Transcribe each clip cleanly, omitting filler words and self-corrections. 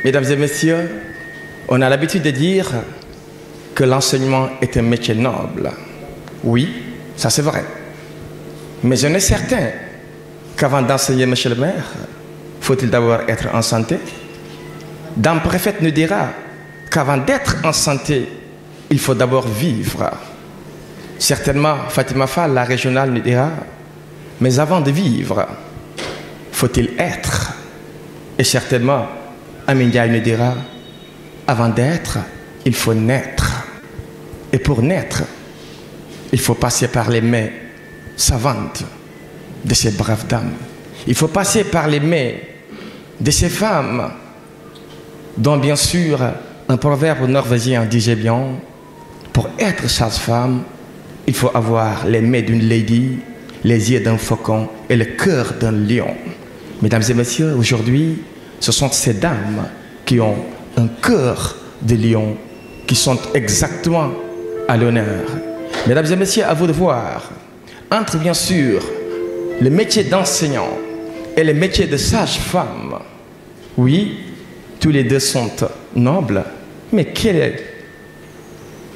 Mesdames et messieurs, on a l'habitude de dire que l'enseignement est un métier noble. Oui, ça c'est vrai. Mais je suis certain qu'avant d'enseigner, monsieur le maire, faut-il d'abord être en santé? Dame Préfète nous dira qu'avant d'être en santé, il faut d'abord vivre. Certainement, Fatima Fall, la régionale, nous dira, mais avant de vivre, faut-il être? Et certainement, Amindia nous dira, avant d'être, il faut naître. Et pour naître, il faut passer par les mains savantes de ces braves dames. Il faut passer par les mains de ces femmes dont, bien sûr, un proverbe norvégien disait bien, pour être sage-femme, il faut avoir les mains d'une lady, les yeux d'un faucon et le cœur d'un lion. Mesdames et messieurs, aujourd'hui, ce sont ces dames qui ont un cœur de lion, qui sont exactement à l'honneur. Mesdames et messieurs, à vous de voir, entre bien sûr le métier d'enseignant et le métier de sage-femme, oui, tous les deux sont nobles, mais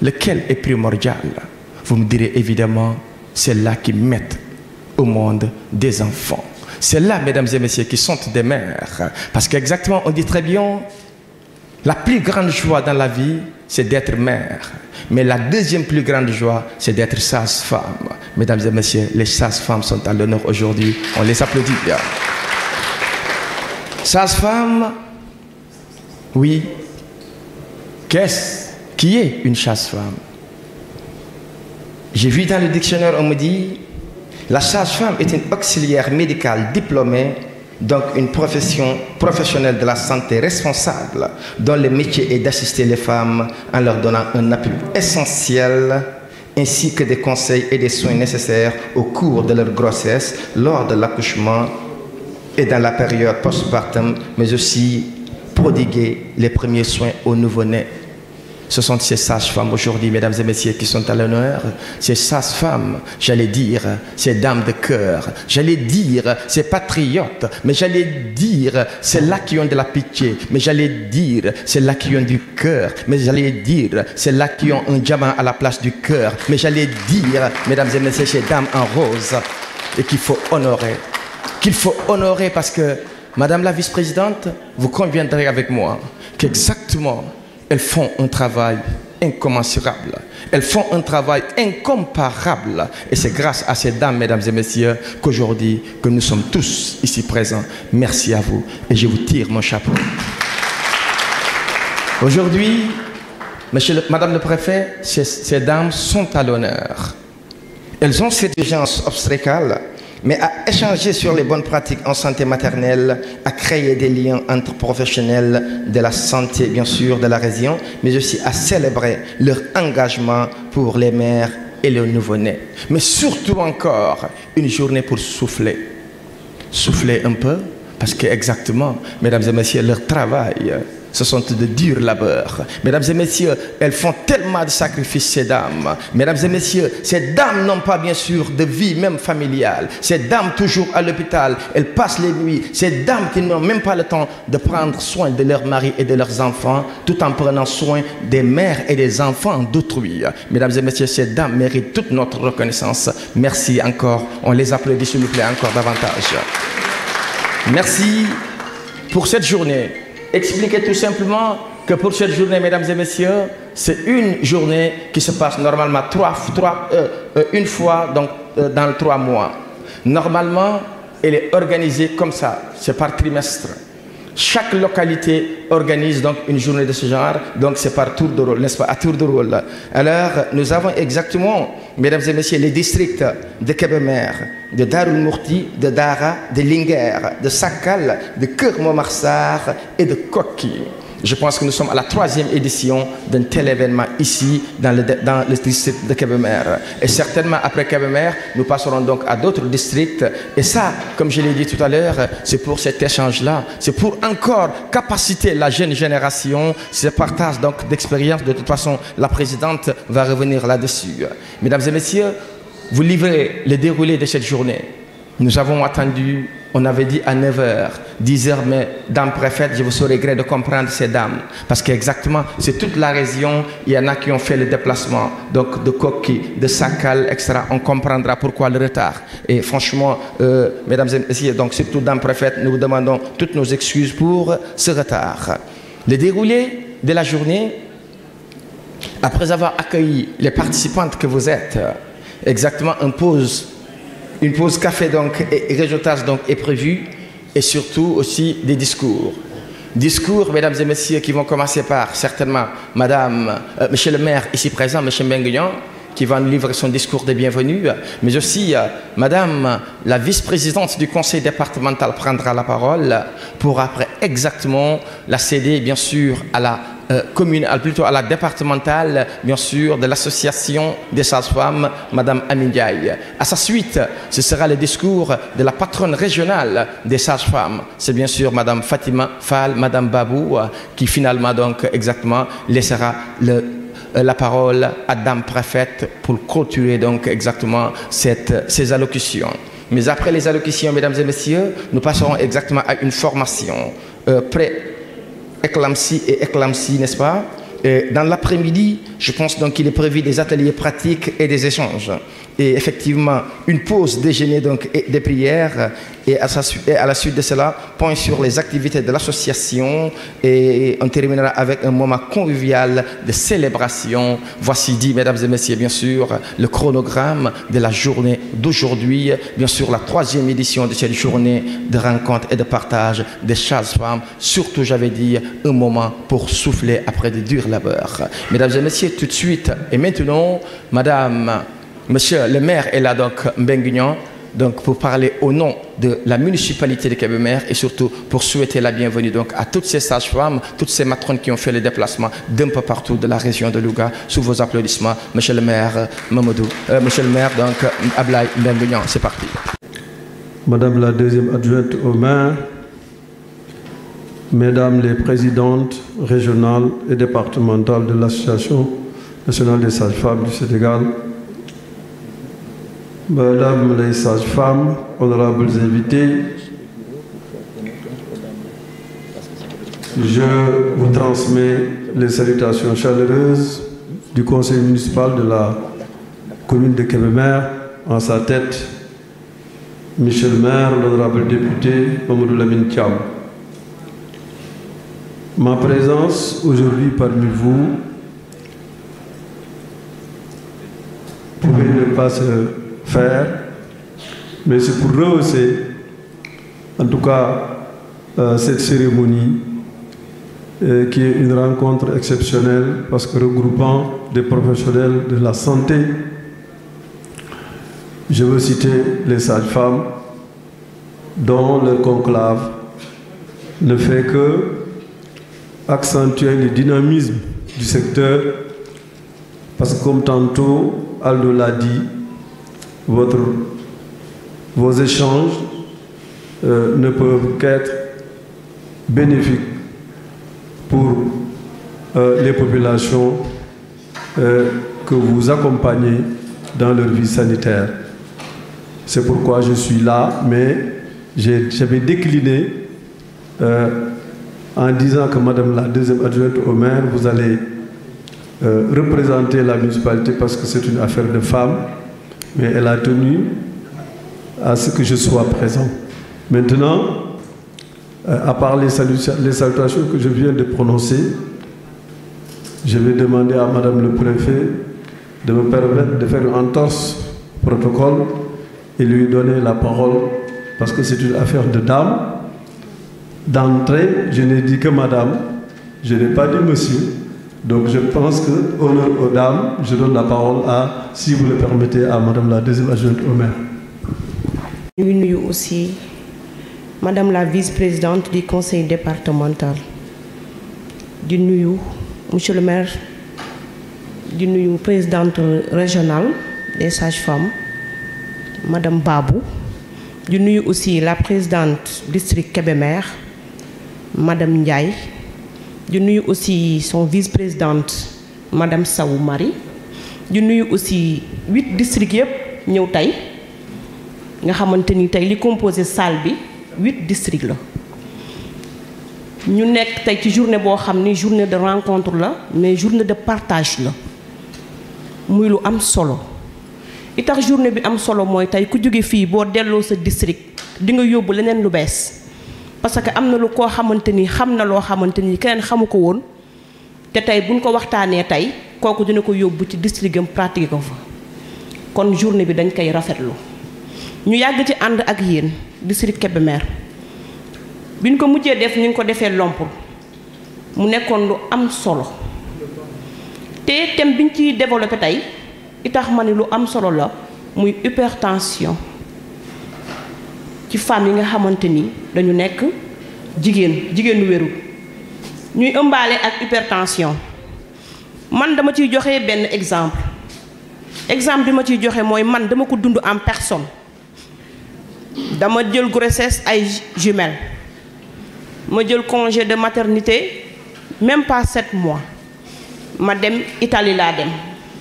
lequel est primordial? Vous me direz évidemment, c'est là qui mettent au monde des enfants. C'est là, mesdames et messieurs, qui sont des mères. Parce qu'exactement, on dit très bien, la plus grande joie dans la vie, c'est d'être mère. Mais la deuxième plus grande joie, c'est d'être sage-femme. Mesdames et messieurs, les sages-femmes sont à l'honneur aujourd'hui. On les applaudit bien. Sage-femme, oui. Qui est une sage-femme? J'ai vu dans le dictionnaire, on me dit, la sage-femme est une auxiliaire médicale diplômée, donc une profession professionnelle de la santé responsable, dont le métier est d'assister les femmes en leur donnant un appui essentiel, ainsi que des conseils et des soins nécessaires au cours de leur grossesse, lors de l'accouchement et dans la période postpartum, mais aussi prodiguer les premiers soins aux nouveau-nés. Ce sont ces sages-femmes aujourd'hui, mesdames et messieurs, qui sont à l'honneur. Ces sages-femmes, j'allais dire, ces dames de cœur, j'allais dire, ces patriotes, mais j'allais dire, c'est là qui ont de la pitié, mais j'allais dire, c'est là qui ont du cœur, mais j'allais dire, c'est là qui ont un diamant à la place du cœur, mais j'allais dire, mesdames et messieurs, ces dames en rose, et qu'il faut honorer parce que, madame la vice-présidente, vous conviendrez avec moi qu'exactement, elles font un travail incommensurable. Elles font un travail incomparable. Et c'est grâce à ces dames, mesdames et messieurs, qu'aujourd'hui, que nous sommes tous ici présents. Merci à vous. Et je vous tire mon chapeau. Aujourd'hui, madame le préfet, ces dames sont à l'honneur. Elles ont cette urgence obstétricale, mais à échanger sur les bonnes pratiques en santé maternelle, à créer des liens entre professionnels de la santé, bien sûr, de la région, mais aussi à célébrer leur engagement pour les mères et les nouveau-nés. Mais surtout encore, une journée pour souffler. Souffler un peu, parce que exactement, mesdames et messieurs, leur travail, ce sont de durs labeurs. Mesdames et messieurs, elles font tellement de sacrifices, ces dames. Mesdames et messieurs, ces dames n'ont pas bien sûr de vie même familiale. Ces dames toujours à l'hôpital, elles passent les nuits. Ces dames qui n'ont même pas le temps de prendre soin de leurs maris et de leurs enfants, tout en prenant soin des mères et des enfants d'autrui. Mesdames et messieurs, ces dames méritent toute notre reconnaissance. Merci encore. On les applaudit s'il vous plaît encore davantage. Merci pour cette journée. Expliquez tout simplement que pour cette journée, mesdames et messieurs, c'est une journée qui se passe normalement une fois dans 3 mois. Normalement, elle est organisée comme ça, c'est par trimestre. Chaque localité organise donc une journée de ce genre, donc c'est par tour de rôle, n'est-ce pas, à tour de rôle. Alors, nous avons exactement, mesdames et messieurs, les districts de Kébémer, de Darou Mourti, de Dara, de Linguère, de Sakal, de Keur Momar et de Koki. Je pense que nous sommes à la 3e édition d'un tel événement ici dans le district de Kébémer. Et certainement après Kébémer, nous passerons donc à d'autres districts. Et ça, comme je l'ai dit tout à l'heure, c'est pour cet échange-là. C'est pour encore capaciter la jeune génération, ce partage donc d'expérience. De toute façon, la présidente va revenir là-dessus. Mesdames et messieurs, vous livrez le déroulé de cette journée. Nous avons attendu, on avait dit à 9 h. disent mais dame préfète, je vous aurais gré de comprendre ces dames. Parce qu'exactement, c'est toute la région, il y en a qui ont fait le déplacement, donc de Koki, de Sakal, etc. On comprendra pourquoi le retard. Et franchement, mesdames et messieurs, donc surtout dame préfète, nous vous demandons toutes nos excuses pour ce retard. Le déroulé de la journée, après avoir accueilli les participantes que vous êtes, exactement une pause café donc, et réseautage donc, est prévue, et surtout aussi des discours. Discours, mesdames et messieurs, qui vont commencer par certainement monsieur le maire ici présent, monsieur Mbenguignan, qui va nous livrer son discours de bienvenue, mais aussi madame la vice-présidente du conseil départemental prendra la parole pour après exactement la céder bien sûr à la communale, plutôt à la départementale, bien sûr, de l'association des sages-femmes, madame Amindiaï. À sa suite, ce sera le discours de la patronne régionale des sages-femmes. C'est bien sûr madame Fatima Fall, madame Babou, qui finalement donc exactement laissera la parole à dame préfète pour clôturer donc exactement ces allocutions. Mais après les allocutions, mesdames et messieurs, nous passerons exactement à une formation pré-éclampsie et éclampsie, n'est-ce pas? Et dans l'après-midi, je pense donc qu'il est prévu des ateliers pratiques et des échanges. Et effectivement, une pause déjeuner donc, et des prières. Et à la suite de cela, point sur les activités de l'association. Et on terminera avec un moment convivial de célébration. Voici dit, mesdames et messieurs, bien sûr, le chronogramme de la journée d'aujourd'hui. Bien sûr, la 3e édition de cette journée de rencontre et de partage des sages-femmes. Surtout, j'avais dit, un moment pour souffler après de durs labeurs. Mesdames et messieurs, tout de suite et maintenant, monsieur le maire est là, donc Mbenguignan, donc pour parler au nom de la municipalité de Kébémer et surtout pour souhaiter la bienvenue donc à toutes ces sages-femmes, toutes ces matrones qui ont fait le déplacement d'un peu partout de la région de Louga. Sous vos applaudissements, monsieur le maire Mamadou, monsieur le maire donc Ablaye Mbenguignan, c'est parti. Madame la 2e adjointe au maire, mesdames les présidentes régionales et départementales de l'Association nationale des sages-femmes du Sénégal, mesdames les sages-femmes, honorables invités, je vous transmets les salutations chaleureuses du conseil municipal de la commune de Kébémer, en sa tête, monsieur le maire, l'honorable député Mamadou Lamine Thiam. Ma présence aujourd'hui parmi vous pouvait ne pas se faire, mais c'est pour rehausser en tout cas cette cérémonie qui est une rencontre exceptionnelle parce que regroupant des professionnels de la santé. Je veux citer les sages-femmes dont le conclave ne fait que accentuer le dynamisme du secteur parce que comme tantôt Aldo l'a dit, vos échanges ne peuvent qu'être bénéfiques pour les populations que vous accompagnez dans leur vie sanitaire. C'est pourquoi je suis là, mais j'avais décliné en disant que madame la 2e adjointe au maire, vous allez représenter la municipalité parce que c'est une affaire de femmes, mais elle a tenu à ce que je sois présent. Maintenant, à part les salutations que je viens de prononcer, je vais demander à madame le préfet de me permettre de faire une entorse au protocole et lui donner la parole parce que c'est une affaire de dames. D'entrée, je n'ai dit que madame, je n'ai pas dit monsieur. Donc je pense que, honneur aux dames, je donne la parole à, si vous le permettez, à madame la 2e adjointe au maire. Nous aussi, madame la vice-présidente du conseil départemental, du nuyu, monsieur le maire, du nuyu présidente régionale des sages-femmes, madame Babou, du nuyu aussi la présidente district Kébémer, madame Ndiaye, du nuyu aussi son vice-présidente madame Saou Marie, du nuyu aussi 8 districts yëpp ñëw tey nga xamante ni tey li composé salle bi 8 districts la ñu nekk tey ci journée boo xam ni journée de rencontre la mais journée de partage la muy lu am solo li tax journée bi am solo mooy tey ku jóge fii boo delloo sa district di nga yóbbu leneen lu bees parce que am na lu koo xamante ni xam na loo xamante ni keneen xamu ko woon te tey buñ ko waxtaanee tey kooku dina ko yóbbu ci district am pratiquer ko fa kon journée bi dañ koy rafetlu ñu yàgg ci ànd ak yéen district Kébémer biñ ko mujjee def ñu ngi ko defee Lompul mu nekkoon lu am solo te thème biñ ciy développé tey i tax ma ni lu am solo la muy hypertension ci femmes yi nga xamante ni dañu nekk jigéen lu wérul ñuy ëmbaale ak hypertension man dama ciy joxe benn exemple bi ma ciy joxe mooy man dama ko dund en personne dama jël grossesse ay jumelles ma jël congé de maternité même pas 7 mois ma dem Italie laa dem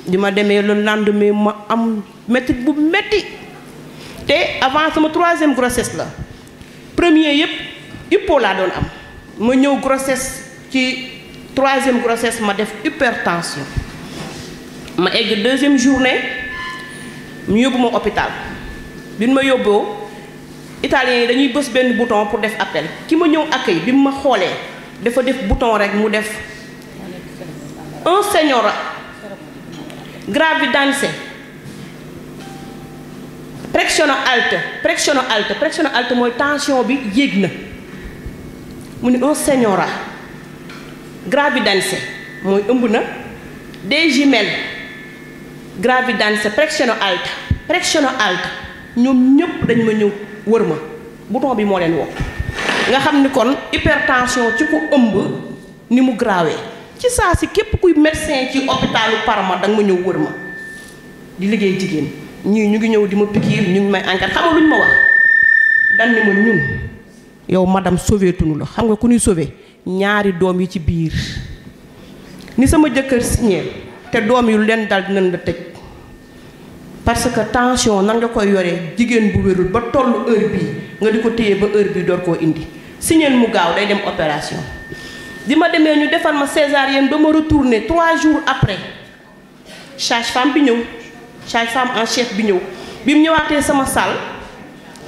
di ma demee le lendemain ma am métti bu métti te avant sama 3e grossesse la premier yëpp hypo laa doon am ma ñëw grossesse ci 3e grossesse ma def hypertension ma egg 2e journée ñu yóbbu ma hôpital bi ma yóbboo italiens yi dañuy bës benn bouton pour def appel ki ma ñëw accueil bi ma xoolee dafa def bouton rek mu def un signora gravidanze pression alte mooy tension bi yéeg na mu ne un signora gravidanze mooy ëmb na des jumelles gravidanze pression alte ñoom ñëpp dañ ma ñëw wër ma bouton bi moo leen woo nga xam ni kon hypertension ci ku ëmb ni mu grawee ci saa si képp kuy médecin ci hôpitalu Parma danga ma ñëw wër ma di liggéey jigéen ñii ñu ngi ñëw di ma pikiir ñu ngi may enquête xam nga lu ñu ma wax dan ni ma ñun yow madame sauvé tunu la xam nga ku ñuy sauvé ñaari doom yi ci biir ni sama jëkkër signé te doom yu leen dal dinañ la tëj parce que tension nan nga koy yoree jigéen bu wérul ba tollu heure bii nga di ko téye ba heure bii door koo indi signeel mu gaaw day dem opération di ma demee ñu defal ma césarienne ba ma retourné 3 jours après sage-femme bi ñëw sage-femme en chef bi ñëw bi mu ñëwaatee sama salle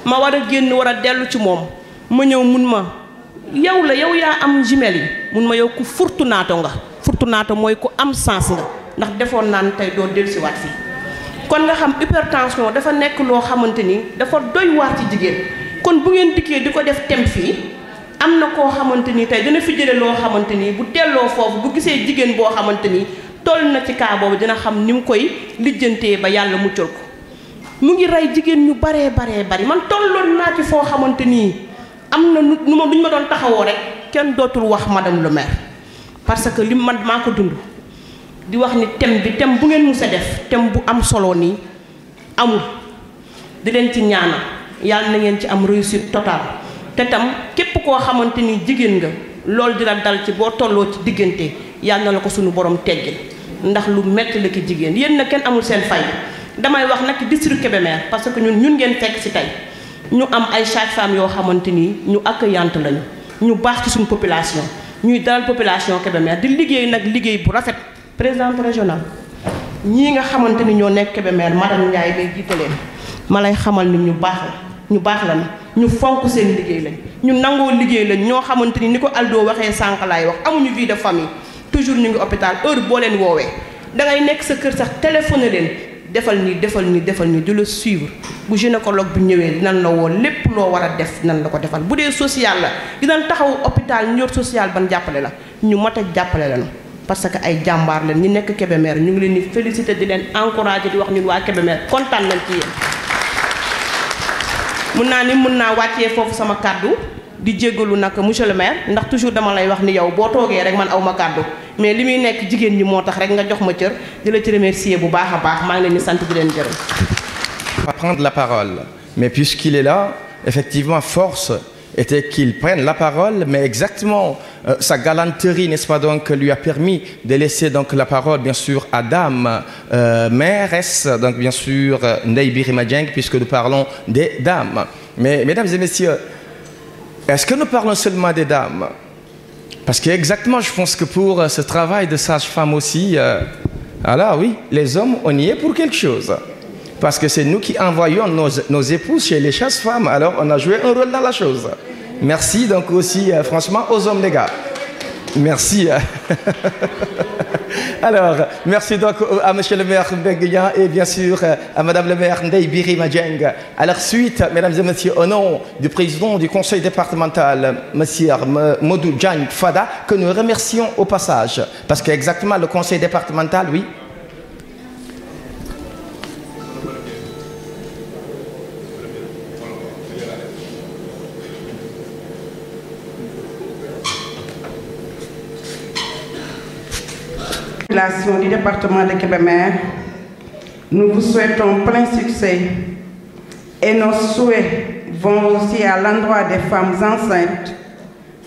ma war a génn war a dellu ci moom ma ñëw mun ma yow yaa am jumelles yi mun ma yow ku fortunato nga fortunato mooy ku am sens nga ndax defoon naan tey doo dellusiwaat fii kon nga xam hypertension dafa nekk loo xamante ni dafa doy waar ci jigéen kon bu ngeen dikkee di ko def thème fii am na koo xamante ni tey dina fi jële loo xamante ni bu delloo foofu bu gisee jigéen boo xamante ni toll na ci cas boobu dina xam ni mu koy lijjantee ba yàlla muccal ko mu ngi rey jigéen ñu bari man tolloon naa ci foo xamante ni am na nu ma lu ñu ma doon taxawoo rek kenn dootul wax madame le maire parce que li man maa ko dund di wax ni thème bu ngeen mus a def thème bu am solo nii amul di leen ci ñaanal yàlla na ngeen ci am réussite totale te tam képp koo xamante ni jigéen nga loolu dina dal ci boo tolloo ci diggante yàlla na la ko suñu borom teggil ndax lu metti la ki jigéen yéen na kenn amul seen fay damay wax nag ci district Kébémer parce que ñun ngeen fekk ci tey ñu am ay sages-femmes yoo xamante ni ñu accueillante lañu ñu baax ci suñu population ñuy dalal population Kébémer di liggéey nag liggéey bu rafet présidente régionale ñii nga xamante ni ñoo nekk Kébémer madame Ndiaye bay jiite leen ma lay xamal ni ñu baax la ñu fonk seen liggéey lañ ñu nangoo liggéey lañ ñoo xamante ni ko Aldo waxee sànq laay wax amuñu vie de famille toujours ñu ngi hôpital heure boo leen woowee dangay nekk sa kër sax téléphoné leen defal nii di la suivre bu gynécologue bu ñëwee dinañ la woo lépp loo war a def dinañ la ko defal bu dee social la dinañ taxaw hôpital ñor social ban jàppale la ñu mat a jàppale lañu parce que ay jàmbaar leen ñi nekk Kébémer ñu ngi leen di féliciter di leen encourager di wax ñun waa Kébémer kontaan nañ ci yéen mun naa wàccee foofu sama kàddu di jéggalu nag monsieur le maire ndax toujours dama lay wax ni yow boo toogee rek man aw ma kàddu mais li muy nekk jigéen ñi moo tax rek nga jox ma cër di la ci remercier bu baax a baax maa ngi leen di sant di leen gërëm. Va prendre la parole mais puisqu'il est là effectivement force était qu'il prenne la parole mais exactement sa galanterie n'est-ce pas donc lui a permis de laisser donc la parole bien sûr à dame mairesse donc bien sûr Ndeye Birima Dieng puisque nous parlons des dames mais mesdames et messieurs est-ce que nous parlons seulement des dames Parce que exactement, je pense que pour ce travail de sage-femme aussi, alors oui, les hommes, on y est pour quelque chose. Parce que c'est nous qui envoyons nos épouses chez les sages-femmes. Alors, on a joué un rôle dans la chose. Merci donc aussi, franchement, aux hommes, les gars. Merci. Alors, merci donc à monsieur le maire Mbengue et bien sûr à madame le maire Ndeye Birima Dieng. À la suite, mesdames et messieurs, au nom du président du conseil départemental, monsieur Modou Diagne Fada, que nous remercions au passage. Parce que exactement le conseil départemental, oui. Du département de Kébémer, nous vous souhaitons plein succès et nos souhaits vont aussi à l'endroit des femmes enceintes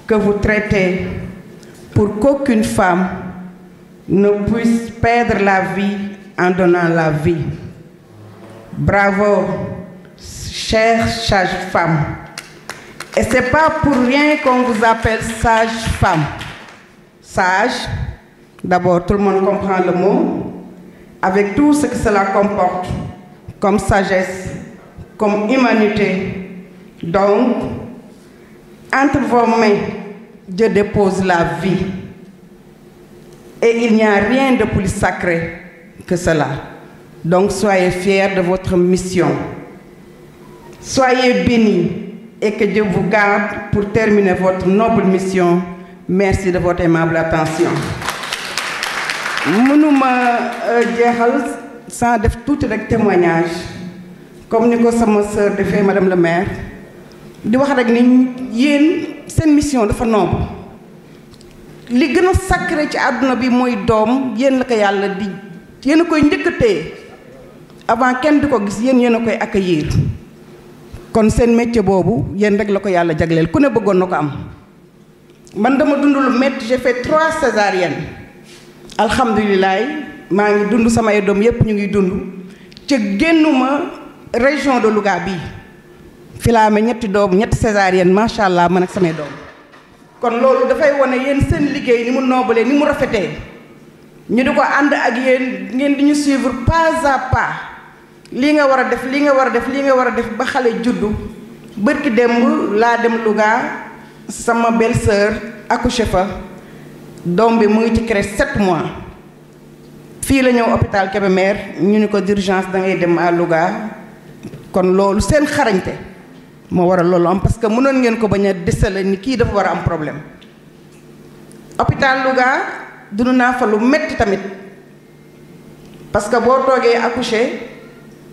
que vous traitez pour qu'aucune femme ne puisse perdre la vie en donnant la vie. Bravo, chère sage-femme. Et c'est pas pour rien qu'on vous appelle sage-femme. Sage, d'abord, tout le monde comprend le mot, avec tout ce que cela comporte, comme sagesse, comme humanité. Donc, entre vos mains, Dieu dépose la vie. Et il n'y a rien de plus sacré que cela. Donc, soyez fiers de votre mission. Soyez bénis et que Dieu vous garde pour terminer votre noble mission. Merci de votre aimable attention. mënuma jeexal sans def tuuti rek témoignage comme ni ko sama sœur defee madame le maire di wax rek ni yéen seen mission dafa noble li gën a sacré ci àdduna bi mooy doom yéen la ko yàlla di yéen a koy njëkk a téye avant kenn di ko gis yéen a koy accueillir kon seen métier boobu yéen rek la ko yàlla jagleel ku ne bëggoon na ko am man dama dund lu métti j'ai fait 3 césariennes alhamdulilah maa ngi dund samay doom yépp ñu ngi dund ca génnuma région de Louga bii fi laa amee ñetti doom ñetti césarienne macha allah man ak samay doom kon loolu dafay wane yéen seen liggéey ni mu noobalee ni mu rafetee ñu di ko ànd ak yéen ngeen di ñu suivre pas à pas lii nga war a def lii nga war a def lii nga war a def ba xale juddu bërki démb laa dem Louga sama belle-sœur accouché fa doom bi mu ngi ci crèche 7 mois fii la ñëw hôpital Kébémer ñu ni ko d'urgence da ngay dem à Louga kon loolu seen xarañte moo waral loolu am parce que mënoon ngeen ko bañ a déceler ni kii dafa war a am problème hôpital Louga dund naa fa lu metti tamit parce que boo toogee accouché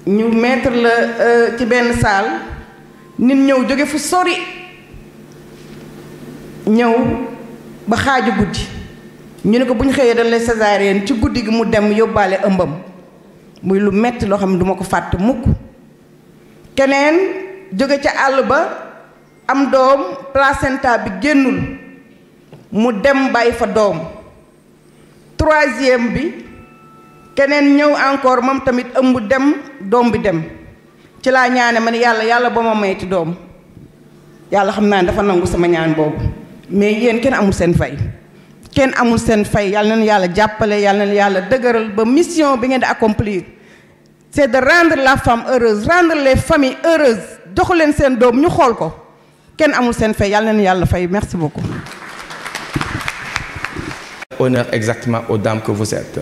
ñu mettre la ci benn salle nit ñëw jóge fu sori ñëw ba xaaju guddi ñu ne ko bu ñu xëyee dañ lay césarienne ci guddi gi mu dem yóbbaale ëmbam muy lu metti loo xam ne duma ko fàtte mukk keneen jóge ca àll ba am doom placenta bi génnul mu dem bàyyi fa doom 3e bi keneen ñëw encore moom tamit ëmb dem doom bi dem ci laa ñaane ma ne yàlla ba ma mayti doom yàlla xam naa ne dafa nangu sama ñaan boobu mais yéen kenn amul seen fay kenn amul seen fay yàlla na yàlla jàppale yàlla na yàlla dëgëral ba mission bi ngeen di accomplir c'est de rendre la femme heureuse rendre les familles heureuses jox leen seen doom ñu xool ko kenn amul seen fay yàlla na yàlla fay merci beaucoup. Honneur exactement aux dames que vous êtes.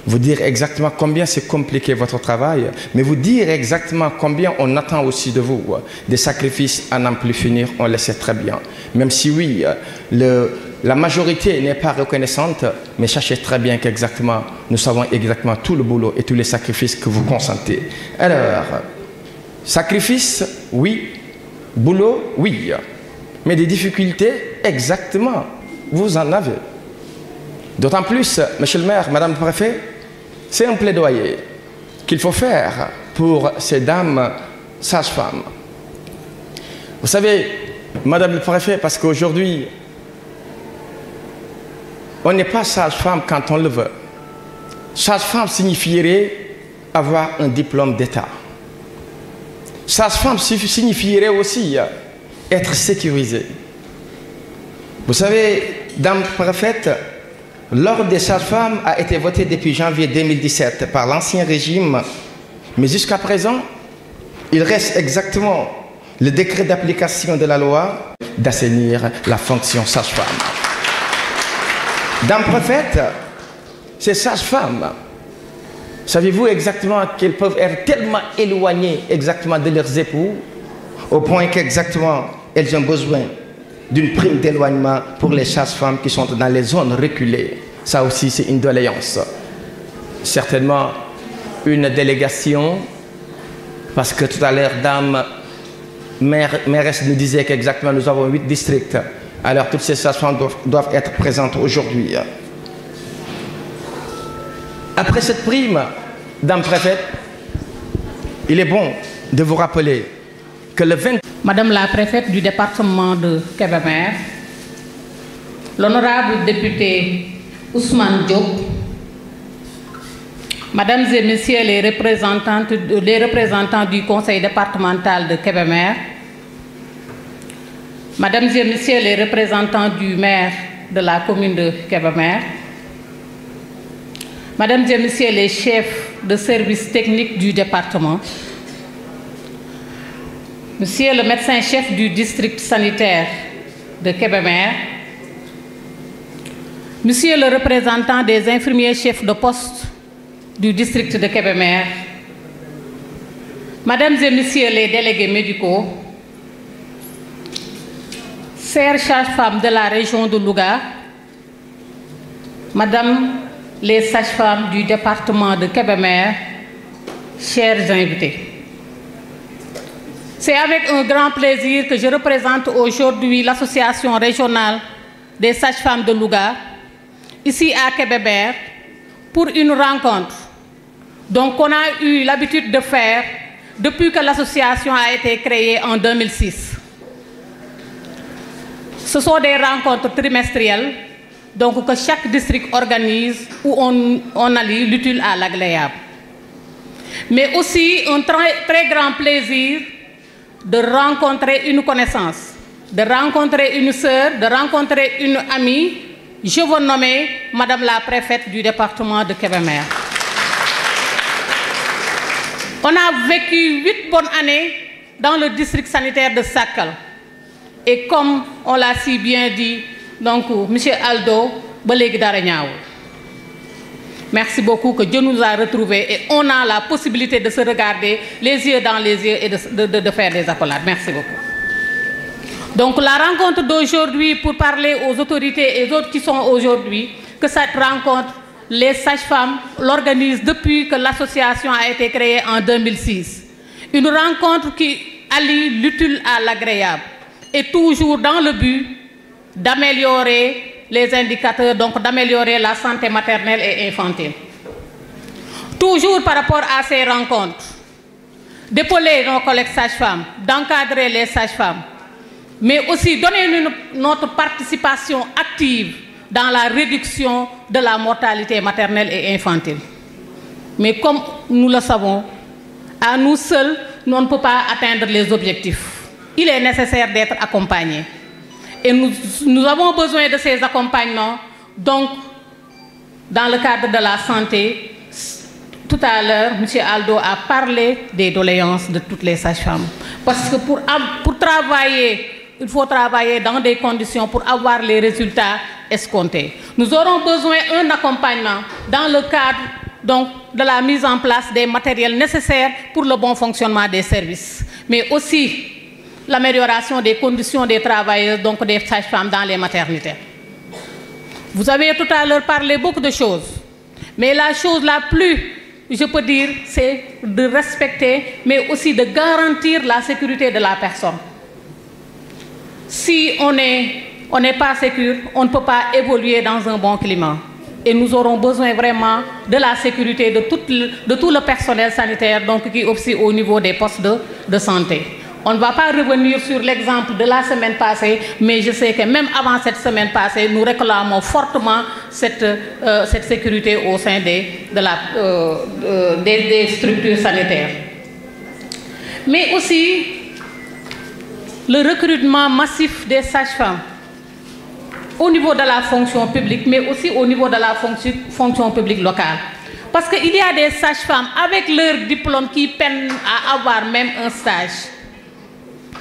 Vous dire exactement combien c'est compliqué votre travail, mais vous dire exactement combien on attend aussi de vous. Des sacrifices à n'en plus finir, on le sait très bien. Même si oui, la majorité n'est pas reconnaissante, mais sachez très bien qu'exactement, nous savons exactement tout le boulot et tous les sacrifices que vous consentez. Alors, sacrifice, oui. Boulot, oui. Mais des difficultés, exactement, vous en avez. D'autant plus, monsieur le maire, madame le préfet, c'est un plaidoyer qu'il faut faire pour ces dames sages-femmes. Vous savez, madame le préfet, parce qu'aujourd'hui, on n'est pas sage-femme quand on le veut. Sage-femme signifierait avoir un diplôme d'État. Sage-femme signifierait aussi être sécurisée. Vous savez, Dame préfète, l'ordre des sages-femmes a été voté depuis janvier 2017 par l'Ancien Régime, mais jusqu'à présent, il reste exactement le décret d'application de la loi d'assainir la fonction sage-femme. Dame préfète, ces sages-femmes, savez-vous exactement qu'elles peuvent être tellement éloignées exactement de leurs époux, au point qu'exactement elles ont besoin d'une prime d'éloignement pour les sages-femmes qui sont dans les zones reculées. Ça aussi, c'est une doléance. Certainement, une délégation, parce que tout à l'heure, Dame mairesse nous disait qu'exactement nous avons 8 districts. Alors, toutes ces sages-femmes doivent être présentes aujourd'hui. Après cette prime, Dame préfète, il est bon de vous rappeler que le 20... Madame la préfète du département de Kébémer, l'honorable député Ousmane Diop, Mesdames et Messieurs les représentants du conseil départemental de Kébémer, Mesdames et Messieurs les représentants du maire de la commune de Kébémer, Mesdames et Messieurs les chefs de service technique du département, Monsieur le médecin-chef du district sanitaire de Kébémer, Monsieur le représentant des infirmiers chefs de poste du district de Kébémer, Mesdames et Messieurs les délégués médicaux, chères sages-femmes de la région de Louga, Madame les sages-femmes du département de Kébémer, chers invités. C'est avec un grand plaisir que je représente aujourd'hui l'association régionale des sages-femmes de Louga, ici à Kébémer, pour une rencontre qu'on a eu l'habitude de faire depuis que l'association a été créée en 2006. Ce sont des rencontres trimestrielles que chaque district organise où on allie l'utile à l'agréable. Mais aussi un très grand plaisir de rencontrer une connaissance, de rencontrer une sœur, de rencontrer une amie. Je vous nomme Madame la préfète du département de Kébémer. On a vécu 8 bonnes années dans le district sanitaire de Sakal. Et comme on l'a si bien dit, M. Aldo, merci beaucoup que Dieu nous a retrouvés et on a la possibilité de se regarder les yeux dans les yeux et de faire des accolades. Merci beaucoup. Donc la rencontre d'aujourd'hui, pour parler aux autorités et aux autres qui sont aujourd'hui, que cette rencontre, les sages-femmes l'organisent depuis que l'association a été créée en 2006. Une rencontre qui allie l'utile à l'agréable et toujours dans le but d'améliorer les indicateurs, d'améliorer la santé maternelle et infantile. Toujours par rapport à ces rencontres, d'épauler nos collègues sages-femmes, d'encadrer les sages-femmes, mais aussi donner notre participation active dans la réduction de la mortalité maternelle et infantile. Mais comme nous le savons, à nous seuls, nous ne pouvons pas atteindre les objectifs. Il est nécessaire d'être accompagnés. Et nous avons besoin de ces accompagnements. Donc, dans le cadre de la santé, tout à l'heure, M. Aldo a parlé des doléances de toutes les sages-femmes. Parce que pour travailler, il faut travailler dans des conditions pour avoir les résultats escomptés. Nous aurons besoin d'un accompagnement dans le cadre de la mise en place des matériels nécessaires pour le bon fonctionnement des services. Mais aussi l'amélioration des conditions des travailleurs, des sages-femmes dans les maternités. Vous avez tout à l'heure parlé beaucoup de choses, mais la chose la plus, je peux dire, c'est de respecter, mais aussi de garantir la sécurité de la personne. Si on n'est pas sécure, on ne peut pas évoluer dans un bon climat. Et nous aurons besoin vraiment de la sécurité de tout le personnel sanitaire, qui est aussi au niveau des postes de santé. On ne va pas revenir sur l'exemple de la semaine passée, mais je sais que même avant cette semaine passée, nous réclamons fortement cette sécurité au sein des structures sanitaires. Mais aussi le recrutement massif des sages-femmes. au niveau de la fonction publique, mais aussi au niveau de la fonction publique locale. Parce qu'il y a des sages-femmes avec leur diplôme qui peinent à avoir même un stage.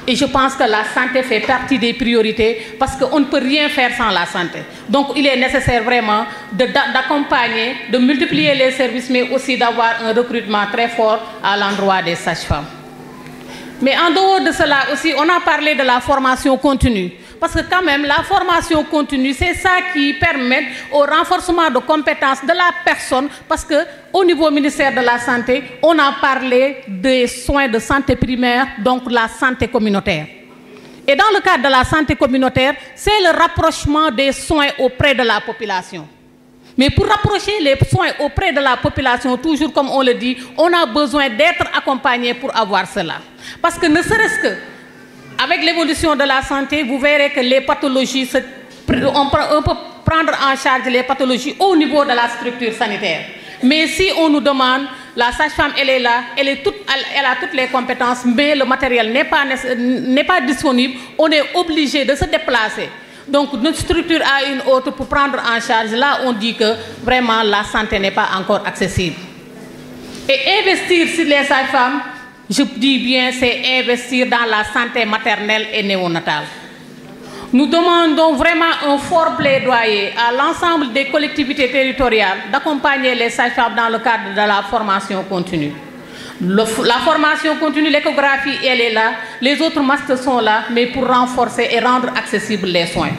Et je pense que la santé fait partie des priorités parce qu'on ne peut rien faire sans la santé. Donc il est nécessaire vraiment d'accompagner, de multiplier les services, mais aussi d'avoir un recrutement très fort à l'endroit des sages-femmes. Mais en dehors de cela aussi, on a parlé de la formation continue. Parce que quand même, la formation continue, c'est ça qui permet au renforcement de compétences de la personne. Parce qu'au niveau ministère de la Santé, on a parlé des soins de santé primaire, donc la santé communautaire. Et dans le cadre de la santé communautaire, c'est le rapprochement des soins auprès de la population. Mais pour rapprocher les soins auprès de la population, toujours comme on le dit, on a besoin d'être accompagné pour avoir cela. Parce que ne serait-ce que avec l'évolution de la santé, vous verrez que les pathologies, on peut prendre en charge les pathologies au niveau de la structure sanitaire. Mais si on nous demande, la sage-femme, elle est là, elle a toutes les compétences, mais le matériel n'est pas disponible, on est obligé de se déplacer. Donc notre structure a une autre pour prendre en charge. Là, on dit que vraiment la santé n'est pas encore accessible. Et investir sur les sages-femmes, je dis bien, c'est investir dans la santé maternelle et néonatale. Nous demandons vraiment un fort plaidoyer à l'ensemble des collectivités territoriales d'accompagner les sages-femmes dans le cadre de la formation continue. La formation continue, l'échographie, elle est là, les autres masters sont là, mais pour renforcer et rendre accessibles les soins.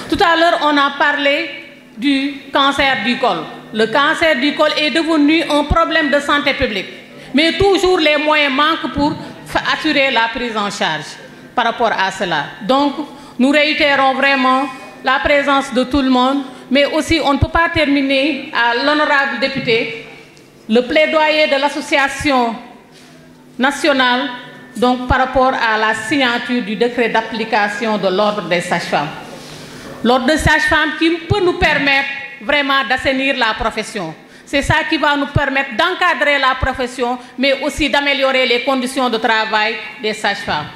Tout à l'heure, on a parlé du cancer du col. Le cancer du col est devenu un problème de santé publique. Mais toujours les moyens manquent pour assurer la prise en charge par rapport à cela. Donc, nous réitérons vraiment la présence de tout le monde, mais aussi on ne peut pas terminer à l'honorable député le plaidoyer de l'association nationale donc, par rapport à la signature du décret d'application de l'ordre des sages-femmes. L'ordre des sages-femmes qui peut nous permettre vraiment d'assainir la profession. C'est ça qui va nous permettre d'encadrer la profession, mais aussi d'améliorer les conditions de travail des sages-femmes.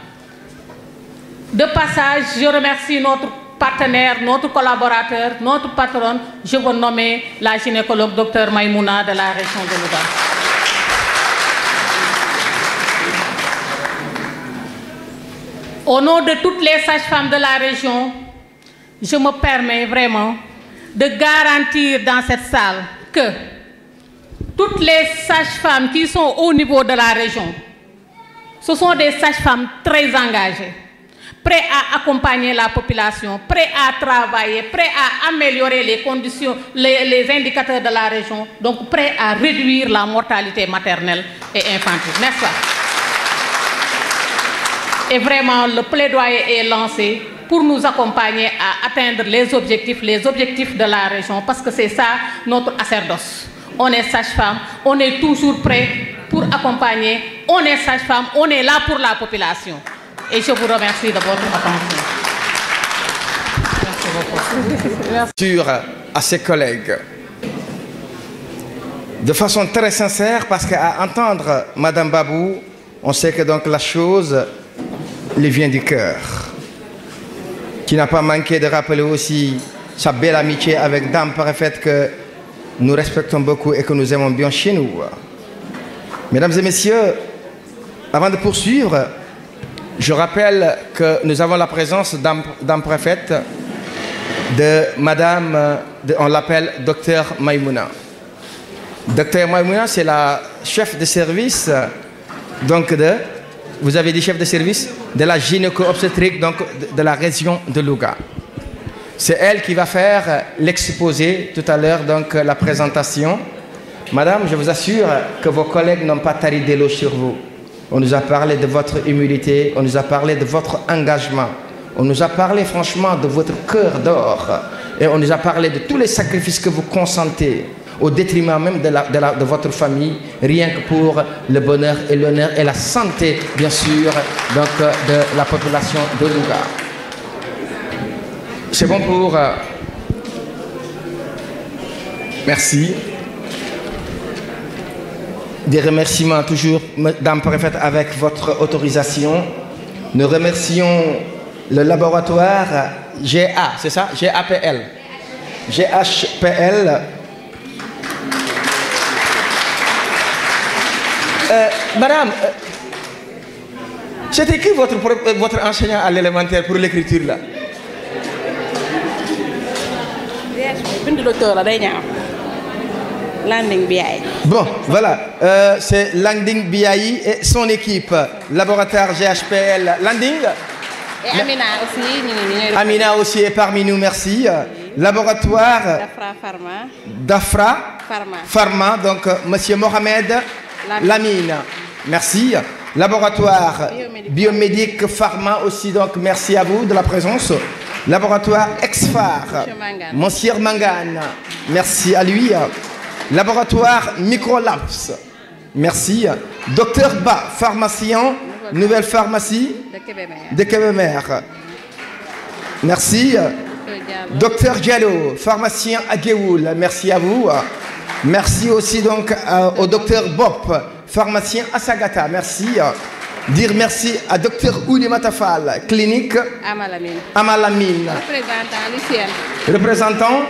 De passage, je remercie notre partenaire, notre collaborateur, notre patronne. Je veux nommer la gynécologue Dr Maïmouna de la région de Louga. Au nom de toutes les sages-femmes de la région, je me permets vraiment de garantir dans cette salle que toutes les sages-femmes qui sont au niveau de la région, ce sont des sages-femmes très engagées, prêtes à accompagner la population, prêtes à travailler, prêtes à améliorer les conditions, les indicateurs de la région, donc prêtes à réduire la mortalité maternelle et infantile, n'est-ce pas? Et vraiment, le plaidoyer est lancé pour nous accompagner à atteindre les objectifs de la région, parce que c'est ça notre sacerdoce. On est sage-femme, on est toujours prêt pour accompagner, on est sage-femme, on est là pour la population. Et je vous remercie de votre attention. Merci beaucoup. À ses collègues. De façon très sincère, parce qu'à entendre Madame Babou, on sait que donc la chose lui vient du cœur. Qui n'a pas manqué de rappeler aussi sa belle amitié avec Dame Préfète que nous respectons beaucoup et que nous aimons bien chez nous. Mesdames et messieurs, avant de poursuivre, je rappelle que nous avons la présence Dame Préfète de Madame, on l'appelle Docteur Maïmouna. Docteur Maïmouna, c'est la chef de service, donc vous avez dit chef de service de la gynéco-obstétrique donc de la région de Louga. C'est elle qui va faire l'exposé tout à l'heure, donc la présentation. Madame, je vous assure que vos collègues n'ont pas tari d'éloge sur vous. On nous a parlé de votre humilité, on nous a parlé de votre engagement, on nous a parlé franchement de votre cœur d'or et on nous a parlé de tous les sacrifices que vous consentez au détriment même de votre famille, rien que pour le bonheur et l'honneur et la santé, bien sûr, donc, de la population de Louga. C'est bon pour... Merci. Des remerciements toujours, Dame Préfète, avec votre autorisation. Nous remercions le laboratoire GA, c'est ça? GAPL. GHPL. Madame, c'était qui votre enseignant à l'élémentaire pour l'écriture là? Landing Biaye. Bon, voilà, c'est Landing Biaye et son équipe, laboratoire GHPL. Landing. Et Amina aussi. Amina aussi est parmi nous, merci. Laboratoire Dafra Pharma. Dafra Pharma, donc monsieur Mohamed Lamine. Merci. Laboratoire biomédique Pharma aussi, donc merci à vous de la présence. Laboratoire Exphar, monsieur Mangane, merci à lui. Laboratoire Microlabs, merci. Docteur Ba, pharmacien, nouvelle pharmacie de Kébémer. Merci. Docteur Diallo, pharmacien à Géoul, merci à vous. Merci aussi donc au docteur Bob, pharmacien à Sagata, merci. Dire merci à docteur Ouli Matafal, clinique Amalamine. Représentant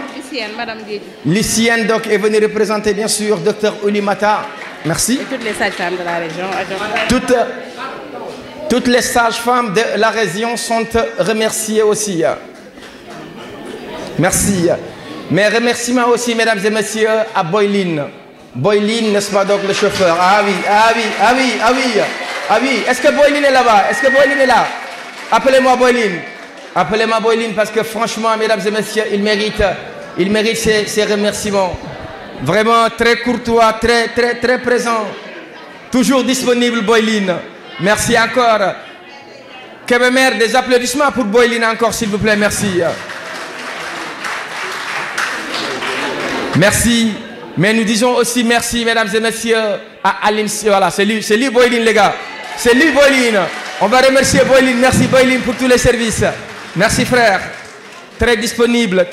Madame Lycienne donc est venue représenter bien sûr docteur Ouli Mata. Merci. Et toutes les sages-femmes de la région. Toutes les sages-femmes de la région sont remerciées aussi. Merci. Mes remerciements aussi, mesdames et messieurs, à Boyline. Boyline, n'est-ce pas donc le chauffeur? Ah oui, ah oui, ah oui, ah oui. Ah oui, est-ce que Boyline est là-bas? Est-ce que Boyline est là? Appelez-moi Boyline. Appelez-moi Boyline parce que franchement, mesdames et messieurs, il mérite ces remerciements. Vraiment très courtois, très présent. Toujours disponible, Boyline. Merci encore. Kébémer, des applaudissements pour Boyline encore, s'il vous plaît, merci. Merci. Mais nous disons aussi merci, mesdames et messieurs, à Aline. Voilà, c'est lui Boyline, les gars. C'est lui Boyline. On va remercier Boyline. Merci Boyline pour tous les services. Merci frère. Très disponible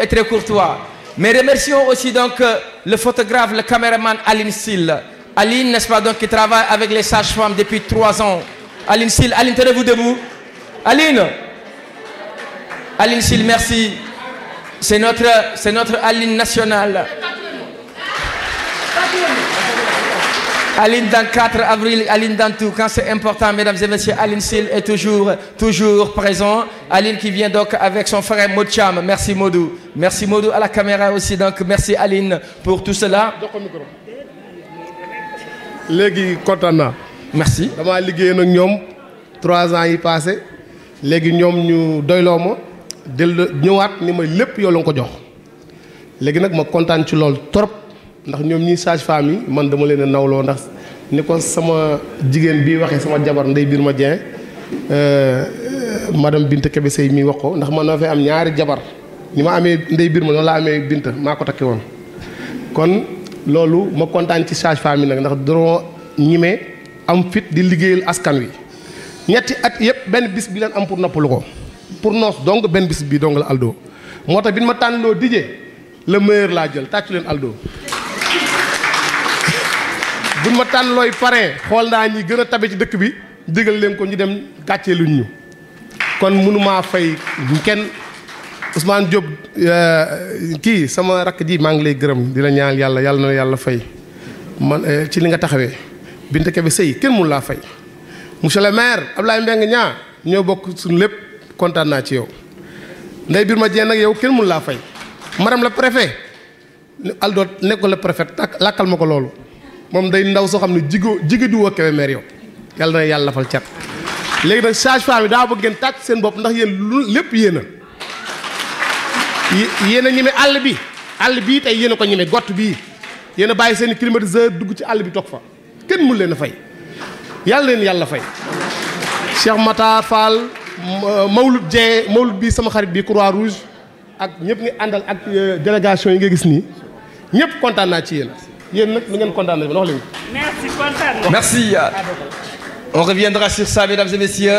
et très courtois. Mais remercions aussi donc le photographe, le caméraman Aline Sil. Aline, n'est-ce pas, donc qui travaille avec les sages-femmes depuis 3 ans. Aline Sil, Aline, tenez-vous debout. Aline Sil, merci. C'est notre Aline nationale. Aline dans 4 avril, Aline dans tout. Quand c'est important, mesdames et messieurs, Aline Sil est toujours présent. Aline qui vient donc avec son frère Modcham. Merci Modou. Merci Modou à la caméra aussi. Donc merci Aline pour tout cela. Légui kontaan naa. Merci. Dama liggéey ak ñoom 3 ans yi passé. Légui ñoom ñu doyloo ma del ñëwaat ni ma lépp yow la ko jox. Légui nag ma kontaan ci lool trop. Ndax ñoom ñi sage-femme yi man dama leen a nawloo ndax ni ko sama jigéen bii waxee sama jabar Ndeye Birma Dieng madame Binta Kébé Sey mi wax ko ndax man na fay am ñaari jabar ni ma amee Ndeye Birma noonu laa amee Binta maa ko takki woon. Kon loolu ma kontaan ci sage-femme yi nag ndax doo ñime am fit di liggéeyal askan wi ñetti at yëpp benn bis bi leen am pour noppalu ko pour noos donc benn bis bi dong la Aldo moo tax bi ma tànn loo dijee le meilleur laa jël tàccu leen Aldo. buñ ma tànn looy parrain xool naa ñi gën a tabe ci dëkk bi digal leen ko ñu dem gàccee luñ ñu kon mënumaa fay kenn Ousmane Diop kii sama rakk ji maa ngi lay gërëm di la ñaan yàlla na yàlla fay man ci li nga taxawee Binta Kébé Sey kenn mënu laa fay monsieur le maire Ablaye Mbengue ñaa ñoo bokk suñu lépp kontaan naa ci yow Ndeye Birma Dieng nag yow kenn mënu laa fay madame le préfet Aldo nekk ko le préfet lakkal ma ko loolu moom day ndaw soo xam ne jigéen du woo Kébémer yow yàlla na yàlla fal cat léegi nag sage-femme yi daa bëgg ngeen tàcc seen bopp ndax yéen lu lépp yéen a ñeme àll bii tey yéen a ko ñeme gott bii yéen a bàyyi seen climatiseur dugg ci àll bi toog fa kenn mënu leen a fay yàlla leen yàlla fay. Cheikh Matar Fall Mawlud Dieng Mawlud bii sama xarit bii Croix Rouge ak ñëpp ngi àndal ak délégation yi nga gis nii ñëpp kontaan naa ci yéen. Merci. On reviendra sur ça, mesdames et messieurs.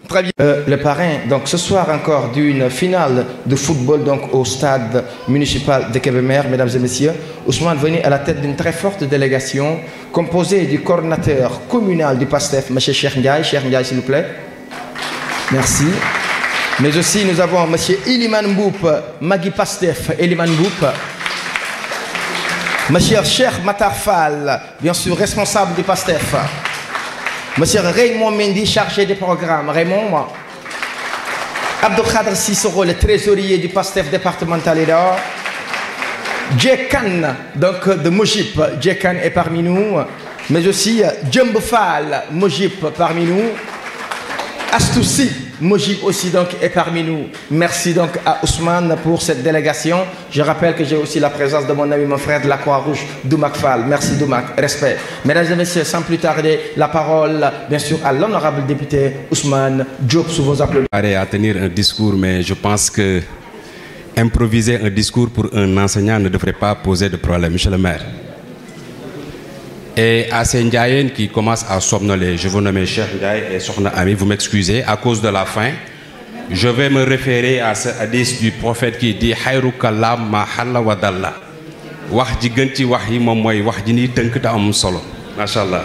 Très bien. Le parrain, donc ce soir encore d'une finale de football donc au stade municipal de Kébémer, mesdames et messieurs. Ousmane venait à la tête d'une très forte délégation composée du coordinateur communal du PASTEF, M. Cheikh Ndiaye. Cheikh Ndiaye, s'il vous plaît. Merci. Mais aussi, nous avons M. Iliman Mboup, Magui Pastef, Iliman Mboup. M. Cheikh Matarfal, bien sûr, responsable du Pastef. M. Raymond Mendy, chargé des programmes. Raymond. Abdou Khadr Sissoro, le trésorier du Pastef départemental est là. Djekan, donc de Mojib. Djekan est parmi nous. Mais aussi Djembefal, Mojib parmi nous. Astoussi, Mojib aussi donc est parmi nous. Merci donc à Ousmane pour cette délégation. Je rappelle que j'ai aussi la présence de mon ami, mon frère de la Croix-Rouge, Doumak Fall. Merci Doumak, respect. Mesdames et messieurs, sans plus tarder, la parole bien sûr à l'honorable député Ousmane Diop sous vos applaudissements. À tenir un discours, mais je pense que improviser un discours pour un enseignant ne devrait pas poser de problème, monsieur le maire. Et à ces Ndiayen qui commencent à somnoler, je vous nomme Cheikh Ndiaye et Sokhna Ami, vous m'excusez, à cause de la faim, je vais me référer à ce hadith du prophète qui dit Khayru kalam ma halla wa dalla. Wax ji gën ci wax yi moom mooy wax ji ni tënk te am solo. Machallah.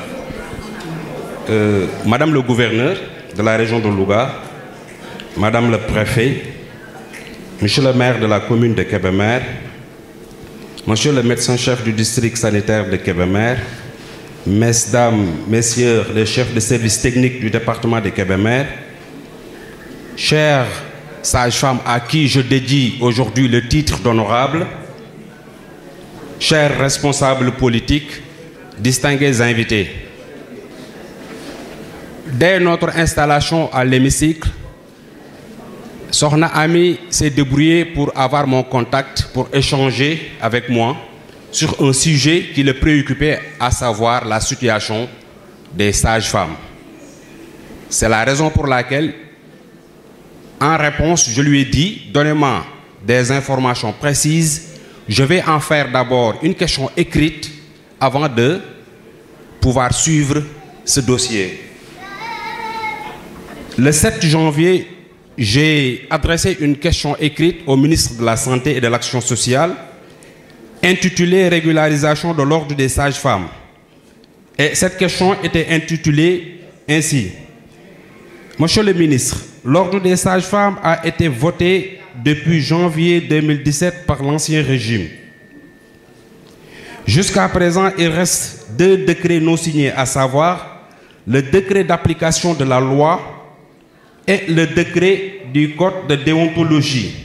Madame le gouverneur de la région de Louga, Madame le préfet, Monsieur le maire de la commune de Kébémer, Monsieur le médecin-chef du district sanitaire de Kébémer, Mesdames, Messieurs les chefs de service technique du département de Kébémer, chères sages-femmes à qui je dédie aujourd'hui le titre d'honorable, chers responsables politiques, distingués invités. Dès notre installation à l'hémicycle, Sokhna Ami s'est débrouillée pour avoir mon contact, pour échanger avec moi sur un sujet qui le préoccupait, à savoir la situation des sages-femmes. C'est la raison pour laquelle, en réponse, je lui ai dit, donnez-moi des informations précises, je vais en faire d'abord une question écrite avant de pouvoir suivre ce dossier. Le 7 janvier, j'ai adressé une question écrite au ministre de la Santé et de l'Action sociale intitulée « Régularisation de l'ordre des sages-femmes ». Et cette question était intitulée ainsi. Monsieur le ministre, l'ordre des sages-femmes a été voté depuis janvier 2017 par l'ancien régime. Jusqu'à présent, il reste 2 décrets non signés, à savoir le décret d'application de la loi et le décret du code de déontologie.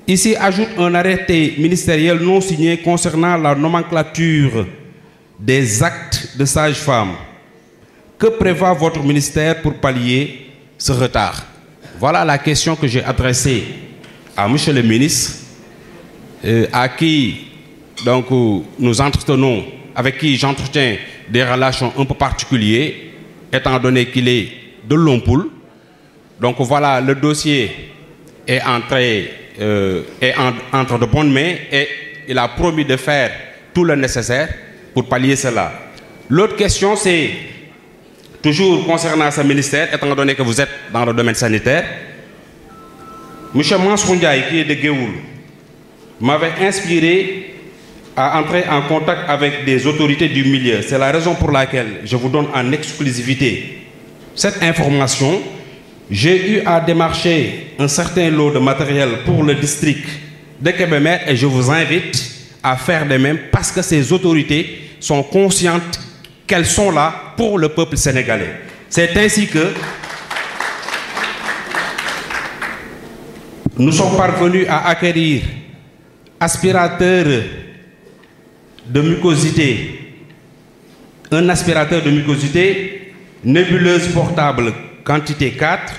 Ici ajoute un arrêté ministériel non signé concernant la nomenclature des actes de sage-femme. Que prévoit votre ministère pour pallier ce retard? Voilà la question que j'ai adressée à monsieur le ministre, à qui donc, nous entretenons, avec qui j'entretiens des relations un peu particulières, étant donné qu'il est de Lompoul. Donc voilà, le dossier est entre de bonnes mains et il a promis de faire tout le nécessaire pour pallier cela. L'autre question, c'est toujours concernant ce ministère, étant donné que vous êtes dans le domaine sanitaire. M. Mansour Ndiaye, qui est de Géoul, m'avait inspiré à entrer en contact avec des autorités du milieu. C'est la raison pour laquelle je vous donne en exclusivité cette information. J'ai eu à démarcher un certain lot de matériel pour le district de Kébémer et je vous invite à faire de même parce que ces autorités sont conscientes qu'elles sont là pour le peuple sénégalais. C'est ainsi que nous sommes parvenus à acquérir aspirateur de mucosité, un aspirateur de mucosité, nébuleuse portable quantité 4,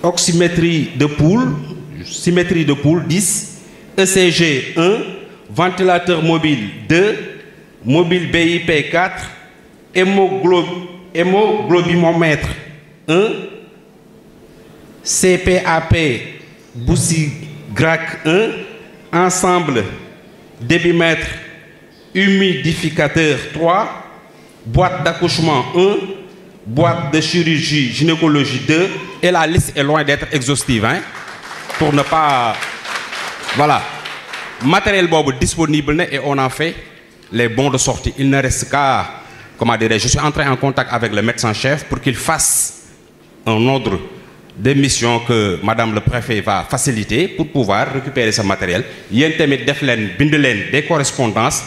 oxymétrie de poule, symétrie de poule 10, ECG 1, ventilateur mobile 2, mobile BIP 4, hémoglobimomètre 1, CPAP Boussigrac 1, ensemble débitmètre humidificateur 3, boîte d'accouchement 1, boîte de chirurgie gynécologie 2, et la liste est loin d'être exhaustive, hein, pour ne pas... Voilà. Matériel bobo disponible et on en fait les bons de sortie. Il ne reste qu'à comment dirais-je, je suis entré en contact avec le médecin-chef pour qu'il fasse un ordre de mission que Madame le Préfet va faciliter pour pouvoir récupérer ce matériel. Yéen tamit def leen bind leen des correspondances,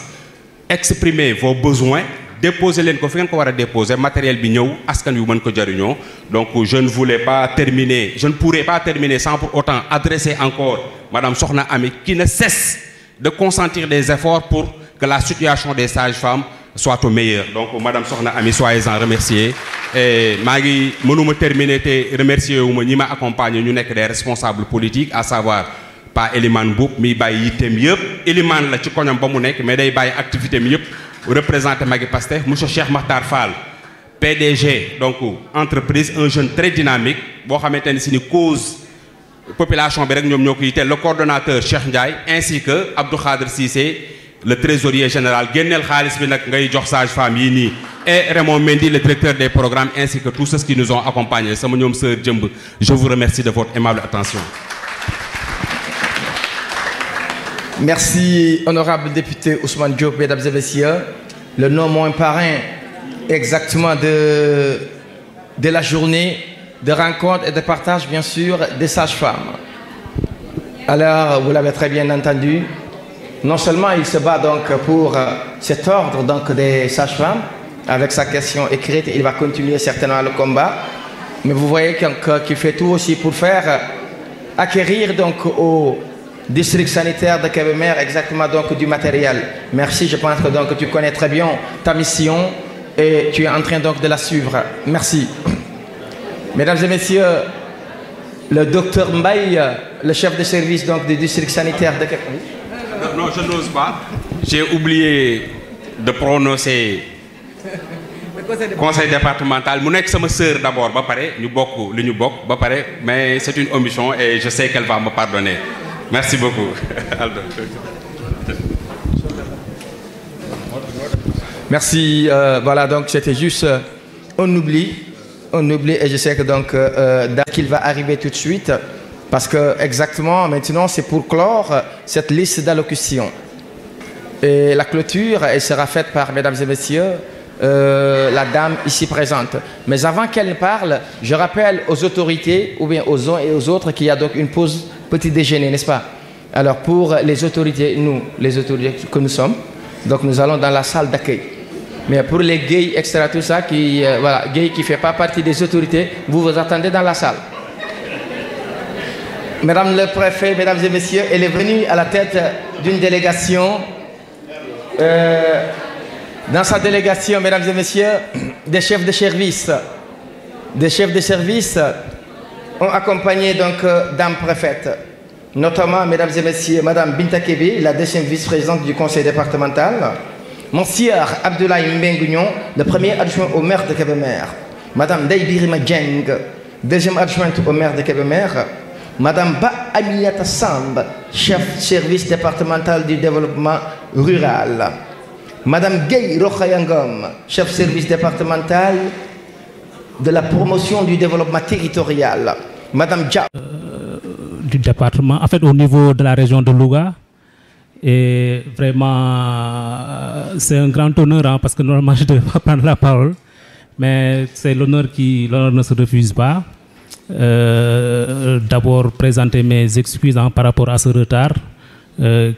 exprimer vos besoins, déposer leen ko fi ngeen ko war a déposer, matériel bi ñëw askan wi mën ko jariñoo. Donc je ne voulais pas terminer, je ne pourrais pas terminer sans pour autant adresser encore Madame Sokhna Ami qui ne cesse de consentir des efforts pour que la situation des sages-femmes soit au meilleur. Donc Madame Sokhna Ami, soyez-en remerciée. Et Magui, mënuma terminer te remercier wu ma ñi ma accompagner ñu nekk des responsables politiques, à savoir pas Elimane Mboup mi bàyyi yitteem yëpp, Elimane la ci koñam ba mu nekk mais day bàyyi activité mi yëpp représenté Magui Pastef, monsieur Cheikh Makhtar Fall, PDG donc entreprise, un jeune très dynamique boo xamante ni si ni cause population bi rek ñoom ñoo ko yitteel, le coordonnateur Cheikh Ndiaye ainsi que Abdou Khadir Cissé, le trésorier général génneel xaalis bi nag ngay jox sage-femme yi nii, et Raymond Mendy, le directeur des programmes, ainsi que tous ceux qui nous ont accompagnés. Sama ñoom sœur Jëmb, je vous remercie de votre aimable attention. Merci, honorable député Ousmane Diop, mesdames et messieurs. Le nom mon parrain exactement de la journée de rencontre et de partage, bien sûr, des sages-femmes. Alors, vous l'avez très bien entendu, non seulement il se bat donc pour cet ordre donc des sages-femmes, avec sa question écrite, il va continuer certainement le combat, mais vous voyez qu'il fait tout aussi pour faire acquérir donc au district sanitaire de Kébémer exactement donc du matériel. Merci, je pense que donc tu connais très bien ta mission et tu es en train donc de la suivre. Merci. Mesdames et messieurs, le docteur Mbaye, le chef de service donc du district sanitaire de Kébémer. Non, je n'ose pas. J'ai oublié de prononcer conseil départemental. Mu nekk sama sœur d'abord ba pare ñu bokk li ñu bokk ba pare, mais c'est une omission et je sais qu'elle va me pardonner. Merci beaucoup. Merci. Voilà, donc c'était juste on oublie et je sais que donc qu'il va arriver tout de suite parce que exactement maintenant c'est pour clore cette liste d'allocutions. Et la clôture elle sera faite par mesdames et messieurs la dame ici présente. Mais avant qu'elle ne parle, je rappelle aux autorités ou bien aux uns et aux autres qu'il y a donc une pause petit déjeuner, n'est-ce pas? Alors pour les autorités, nous, les autorités que nous sommes, donc nous allons dans la salle d'accueil. Mais pour les gays, etc., tout ça, qui voilà, gays qui ne fait pas partie des autorités, vous vous attendez dans la salle. Madame le préfet, mesdames et messieurs, elle est venue à la tête d'une délégation. Dans sa délégation, mesdames et messieurs, des chefs de service. Des chefs de service ont accompagné donc dame préfète, notamment, mesdames et messieurs, madame Binta Kébé, la deuxième vice-présidente du conseil départemental, monsieur Abdoulaye Mbengounion, le premier adjoint au maire de Kébémer, madame Ndeye Birima Dieng, deuxième adjointe au maire de Kébémer, madame Ba Aminata Samb, chef service départemental du développement rural, madame Gueye Rokhayangom, chef service départemental de la promotion du développement territorial, madame Dia. Du département, en fait au niveau de la région de Louga. Et vraiment, c'est un grand honneur parce que normalement je ne devais pas prendre la parole, mais c'est l'honneur ne se refuse pas. D'abord présenter mes excuses par rapport à ce retard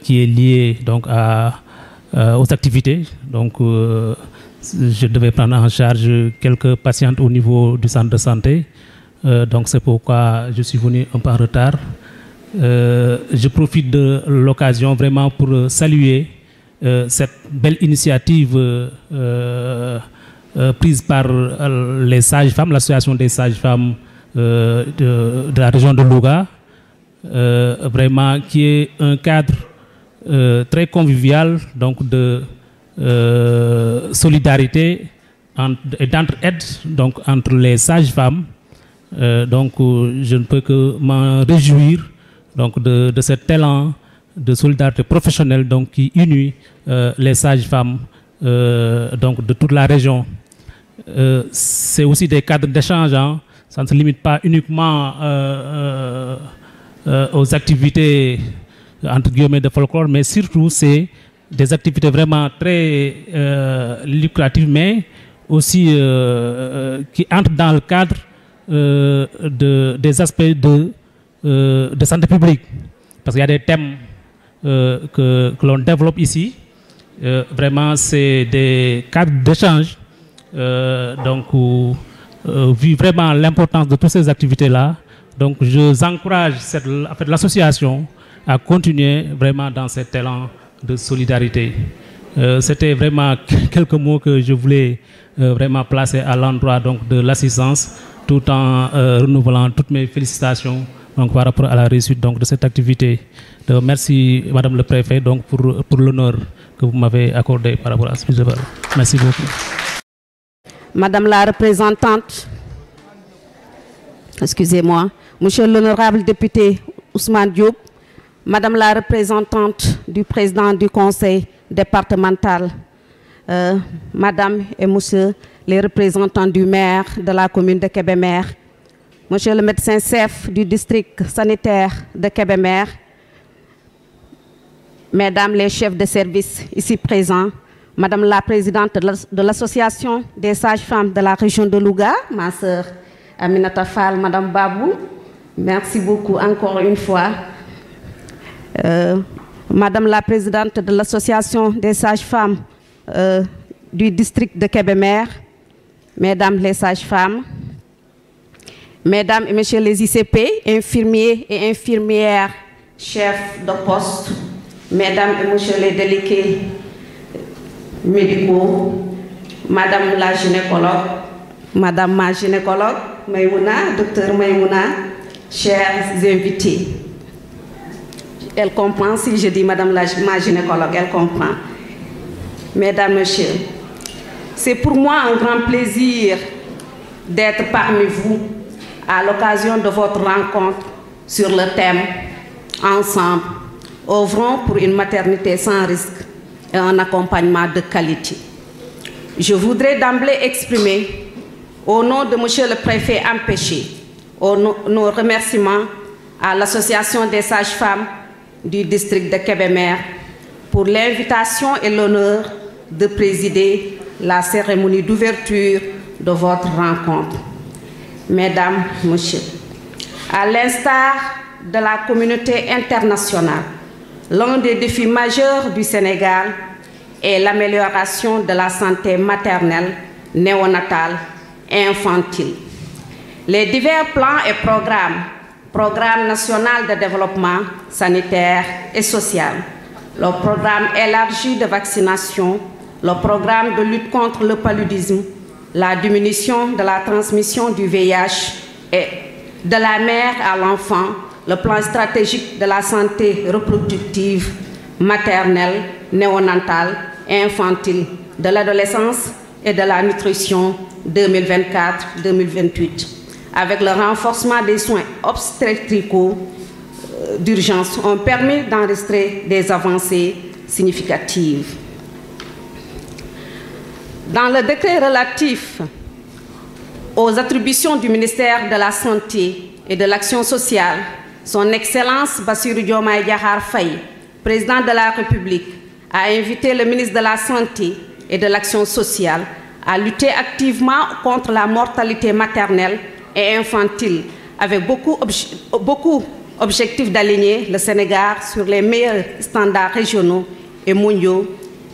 qui est lié donc aux activités. Donc je devais prendre en charge quelques patientes au niveau du centre de santé. Donc c'est pourquoi je suis venu un peu en retard. Je profite de l'occasion vraiment pour saluer cette belle initiative prise par les sages-femmes, l'association des sages-femmes de la région de Louga, vraiment qui est un cadre très convivial, donc de solidarité et d'entraide donc entre les sages-femmes. Donc je ne peux que m'en réjouir donc de cet élan de solidarité professionnelle donc qui unit les sages-femmes donc de toute la région. C'est aussi des cadres d'échange, hein. Ça ne se limite pas uniquement aux activités entre guillemets de folklore, mais surtout c'est des activités vraiment très lucratives, mais aussi qui entrent dans le cadre des aspects de santé publique. Parce qu'il y a des thèmes que l'on développe ici. Vraiment, c'est des cadres d'échange. Vu vraiment l'importance de toutes ces activités-là, donc je encourage l'association à continuer vraiment dans cet élan de solidarité. C'était vraiment quelques mots que je voulais vraiment placer à l'endroit de l'assistance, tout en renouvelant toutes mes félicitations donc, par rapport à la réussite de cette activité. Donc, merci Madame le Préfet donc, pour l'honneur que vous m'avez accordé par rapport à ce que je veux. Merci beaucoup. Madame la représentante, excusez-moi, Monsieur l'honorable député Ousmane Diop, Madame la représentante du président du conseil départemental, Madame et Monsieur les représentants du maire de la commune de Kébémer, Monsieur le médecin-chef du district sanitaire de Kébémer, Mesdames les chefs de service ici présents, Madame la présidente de l'association des sages-femmes de la région de Louga, ma sœur Aminata Fall, Madame Babou, merci beaucoup encore une fois. Madame la présidente de l'association des sages-femmes du district de Kébémer, Mesdames les sages-femmes, Mesdames et Messieurs les ICP, infirmiers et infirmières, chefs de poste, Mesdames et Messieurs les délégués médicaux, Madame la gynécologue, Madame ma gynécologue, Maïmouna, docteur Maïmouna, chers invités. Elle comprend si je dis Madame ma gynécologue, elle comprend. Mesdames, Messieurs, c'est pour moi un grand plaisir d'être parmi vous à l'occasion de votre rencontre sur le thème « Ensemble, œuvrons pour une maternité sans risque et un accompagnement de qualité ». Je voudrais d'emblée exprimer, au nom de Monsieur le Préfet empêché, nos remerciements à l'Association des sages-femmes du district de Kébémer pour l'invitation et l'honneur de présider la cérémonie d'ouverture de votre rencontre. Mesdames, Messieurs, à l'instar de la communauté internationale, l'un des défis majeurs du Sénégal est l'amélioration de la santé maternelle, néonatale et infantile. Les divers plans et programme national de développement sanitaire et social, le programme élargi de vaccination, le programme de lutte contre le paludisme, la diminution de la transmission du VIH et de la mère à l'enfant, le plan stratégique de la santé reproductive, maternelle, néonatale et infantile, de l'adolescence et de la nutrition 2024-2028, avec le renforcement des soins obstétricaux d'urgence, ont permis d'enregistrer des avancées significatives. Dans le décret relatif aux attributions du ministère de la Santé et de l'Action sociale, Son Excellence Bassirou Diomaye Diakhar Faye, président de la République, a invité le ministre de la Santé et de l'Action sociale à lutter activement contre la mortalité maternelle et infantile, avec beaucoup objectifs d'aligner le Sénégal sur les meilleurs standards régionaux et mondiaux,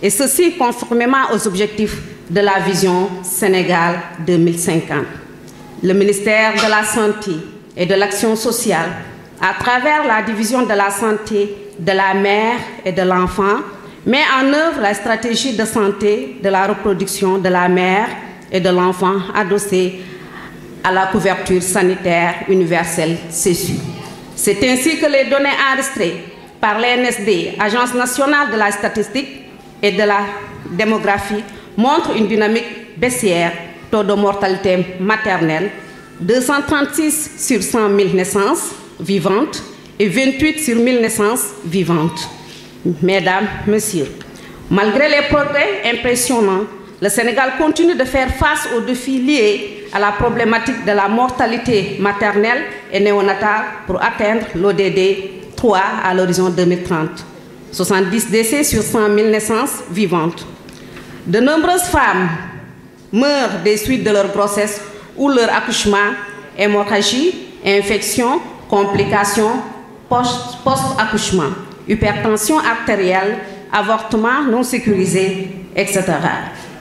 et ceci conformément aux objectifs de la vision Sénégal 2050. Le ministère de la Santé et de l'Action sociale, à travers la division de la santé de la mère et de l'enfant, met en œuvre la stratégie de santé de la reproduction de la mère et de l'enfant adossée à la couverture sanitaire universelle CESU. C'est ainsi que les données enregistrées par l'ANSD, Agence nationale de la statistique et de la démographie, montrent une dynamique baissière, taux de mortalité maternelle, 236 sur 100 000 naissances vivantes et 28 sur 1000 naissances vivantes. Mesdames, Messieurs, malgré les progrès impressionnants, le Sénégal continue de faire face aux défis liés à la problématique de la mortalité maternelle et néonatale pour atteindre l'ODD 3 à l'horizon 2030. 70 décès sur 100 000 naissances vivantes. De nombreuses femmes meurent des suites de leur grossesse ou leur accouchement, hémorragie, infection, complications post-accouchement, hypertension artérielle, avortement non sécurisé, etc.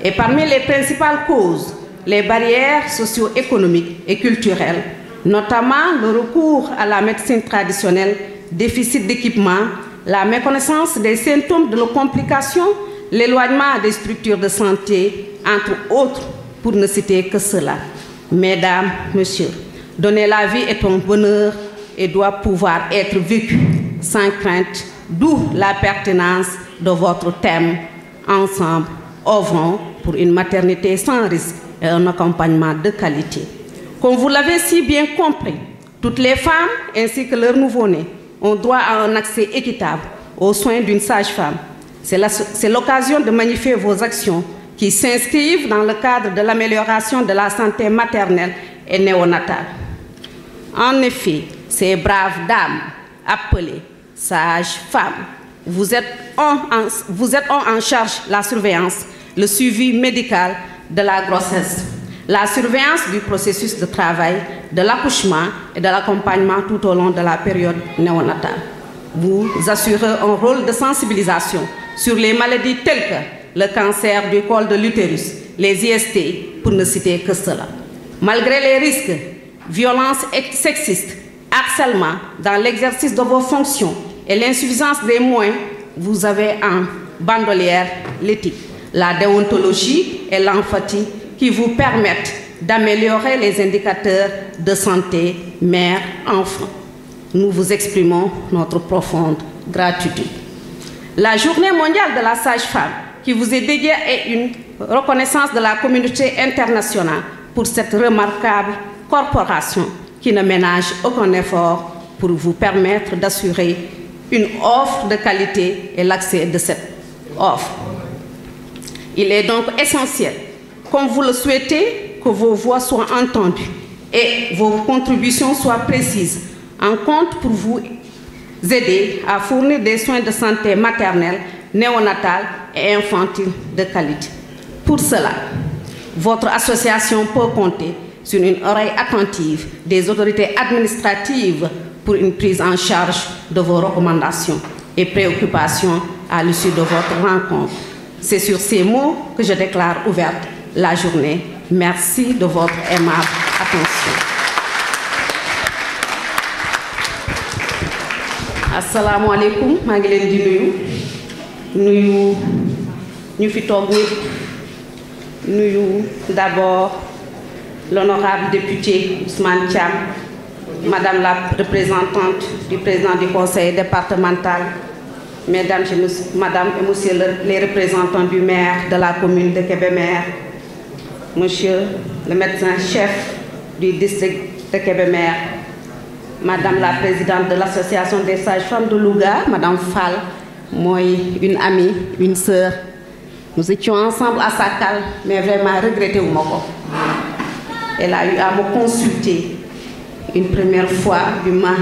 Et parmi les principales causes, les barrières socio-économiques et culturelles, notamment le recours à la médecine traditionnelle, déficit d'équipement, la méconnaissance des symptômes de la complication, l'éloignement des structures de santé, entre autres, pour ne citer que cela. Mesdames, Messieurs, donner la vie est un bonheur et doit pouvoir être vécu sans crainte, d'où la pertinence de votre thème « Ensemble, œuvrons pour une maternité sans risque et un accompagnement de qualité ». Comme vous l'avez si bien compris, toutes les femmes ainsi que leurs nouveau-nés ont droit à un accès équitable aux soins d'une sage-femme. C'est l'occasion de magnifier vos actions qui s'inscrivent dans le cadre de l'amélioration de la santé maternelle et néonatale. En effet, ces braves dames appelées sages-femmes, vous êtes en charge la surveillance, le suivi médical de la grossesse, la surveillance du processus de travail, de l'accouchement et de l'accompagnement tout au long de la période néonatale. Vous assurez un rôle de sensibilisation sur les maladies telles que le cancer du col de l'utérus, les IST, pour ne citer que cela. Malgré les risques, violences sexistes, harcèlement dans l'exercice de vos fonctions et l'insuffisance des moyens, vous avez en bandolière l'éthique, la déontologie et l'empathie qui vous permettent d'améliorer les indicateurs de santé mère-enfant. Nous vous exprimons notre profonde gratitude. La Journée mondiale de la sage-femme qui vous est dédiée est une reconnaissance de la communauté internationale pour cette remarquable corporation qui ne ménage aucun effort pour vous permettre d'assurer une offre de qualité et l'accès de cette offre. Il est donc essentiel, comme vous le souhaitez, que vos voix soient entendues et vos contributions soient précises en compte pour vous aider à fournir des soins de santé maternelle, néonatale et infantile de qualité. Pour cela, votre association peut compter sur une oreille attentive des autorités administratives pour une prise en charge de vos recommandations et préoccupations à l'issue de votre rencontre. C'est sur ces mots que je déclare ouverte la journée. Merci de votre aimable attention. Assalamu alaikum, maa ngi leen di nuyu ñu fi toog ñëpp nuyu d'abord l'honorable député Ousmane Thiam, Madame la représentante du président du conseil départemental, Mesdames et Messieurs les représentants du maire de la commune de Kébémer, Monsieur le médecin-chef du district de Kébémer, Madame la présidente de l'association des sages-femmes de Louga, Madame Fall, moi, une amie, une sœur. Nous étions ensemble à Sakal, mais vraiment regretté au Moko. Elle a eu à me consulter une première fois, du ma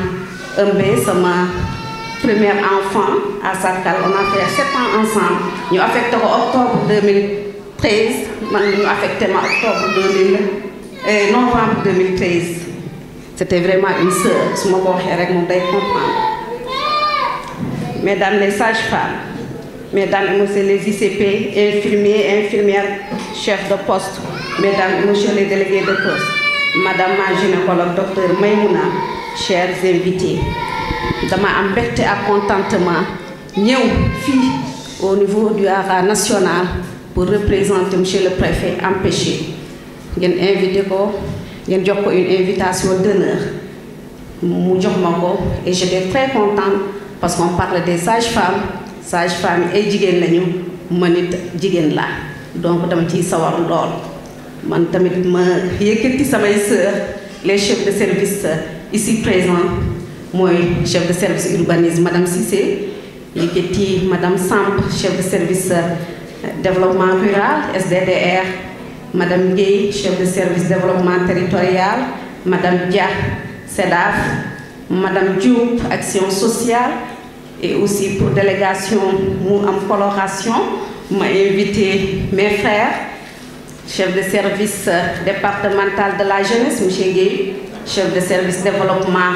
c'est ma premier enfant à Sakal. On a fait 7 ans ensemble. Nous avons affecté en octobre 2013. Nous avons affecté en novembre 2013. C'était vraiment une sœur. Je me comprendre. Mesdames les sages-femmes, Mesdames et Messieurs les ICP, infirmiers, infirmières, chefs de poste, Mesdames et Messieurs les délégués de poste, Madame ma gynécologue, Dr Maïmouna, chers invités, dama am mbégte ak contentement ñëw fii au niveau du Hara national pour représenter monsieur le préfet empêché ngeen invité ko ngeen jox ko une invitation d'honneur mu jox ma ko et j'étais très contente parce qu'on parle des sages-femmes ay jigéen lañu man it jigéen la donc dama ciy sawar lool man tamit ma yëkkati samay sœurs les chefs de service ici présents. Moi, chef de service urbanisme, Madame Cissé, yëkkati Madame Samb, chef de service développement rural, SDDR, Madame Gueye, chef de service développement territorial, Madame Dia, CEDAF, Madame Diop, action sociale, et aussi pour délégation mu am coloration m'a invité mes frères, chef de service départemental de la jeunesse, M. Gueye, chef de service développement